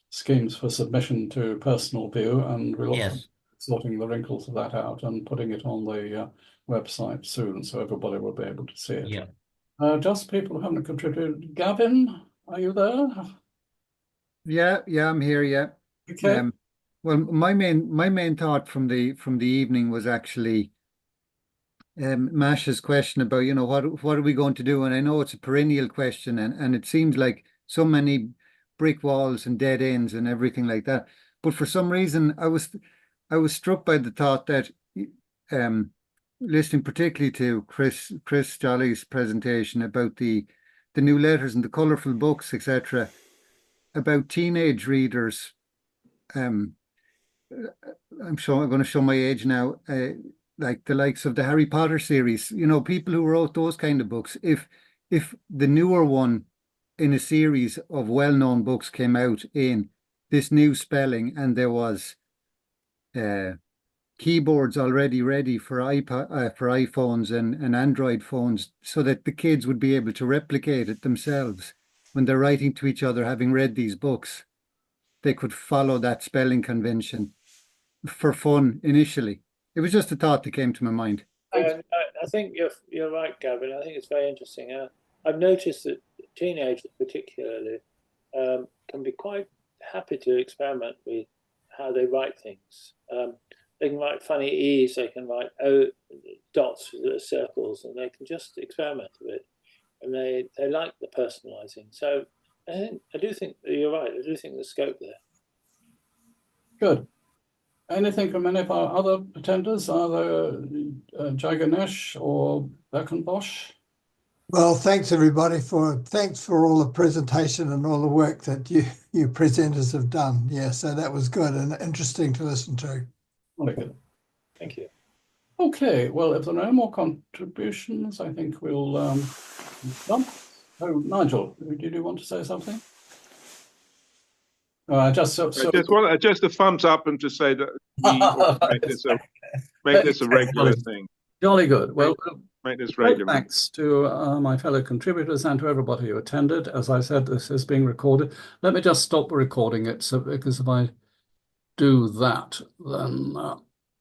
schemes for submission to personal view, and we'll look at sorting the wrinkles of that out and putting it on the website soon, so everybody will be able to see it. Yeah. Just people who haven't contributed. Gavin, are you there? Yeah, I'm here. Yeah. Okay. Well, my main thought from the evening was actually Masha's question about, what are we going to do? And I know it's a perennial question, and it seems like so many brick walls and dead ends and everything like that. But for some reason, I was struck by the thought that listening particularly to Chris Jolly's presentation about the new letters and the colourful books, etc., about teenage readers. I'm going to show my age now. Like the likes of the Harry Potter series, people who wrote those kind of books. If the newer one in a series of well-known books came out in this new spelling, and there was keyboards already ready for iPhones and Android phones, so that the kids would be able to replicate it themselves when they're writing to each other, having read these books, they could follow that spelling convention for fun initially. It was just a thought that came to my mind. I think you're right, Gavin. I think it's very interesting. I've noticed that teenagers, particularly, can be quite happy to experiment with how they write things. They can write funny E's, they can write dots with circles, and they can just experiment a bit. And they like the personalising. So I do think you're right. I do think there's scope there. Good. Anything from any of our other pretenders, either Jaganesh or Beckenbosch? Well, thanks everybody thanks for all the presentation and all the work that you presenters have done. Yeah, so that was good and interesting to listen to. Very good. Thank you. Okay, well, if there are no more contributions, I think we'll jump. Oh, Nigel, did you want to say something? Just a thumbs up and to say that we ought to make this a regular thing. Jolly good. Well, make this regular. Thanks to my fellow contributors and to everybody who attended. As I said, this is being recorded. Let me just stop recording it, because if I do that, then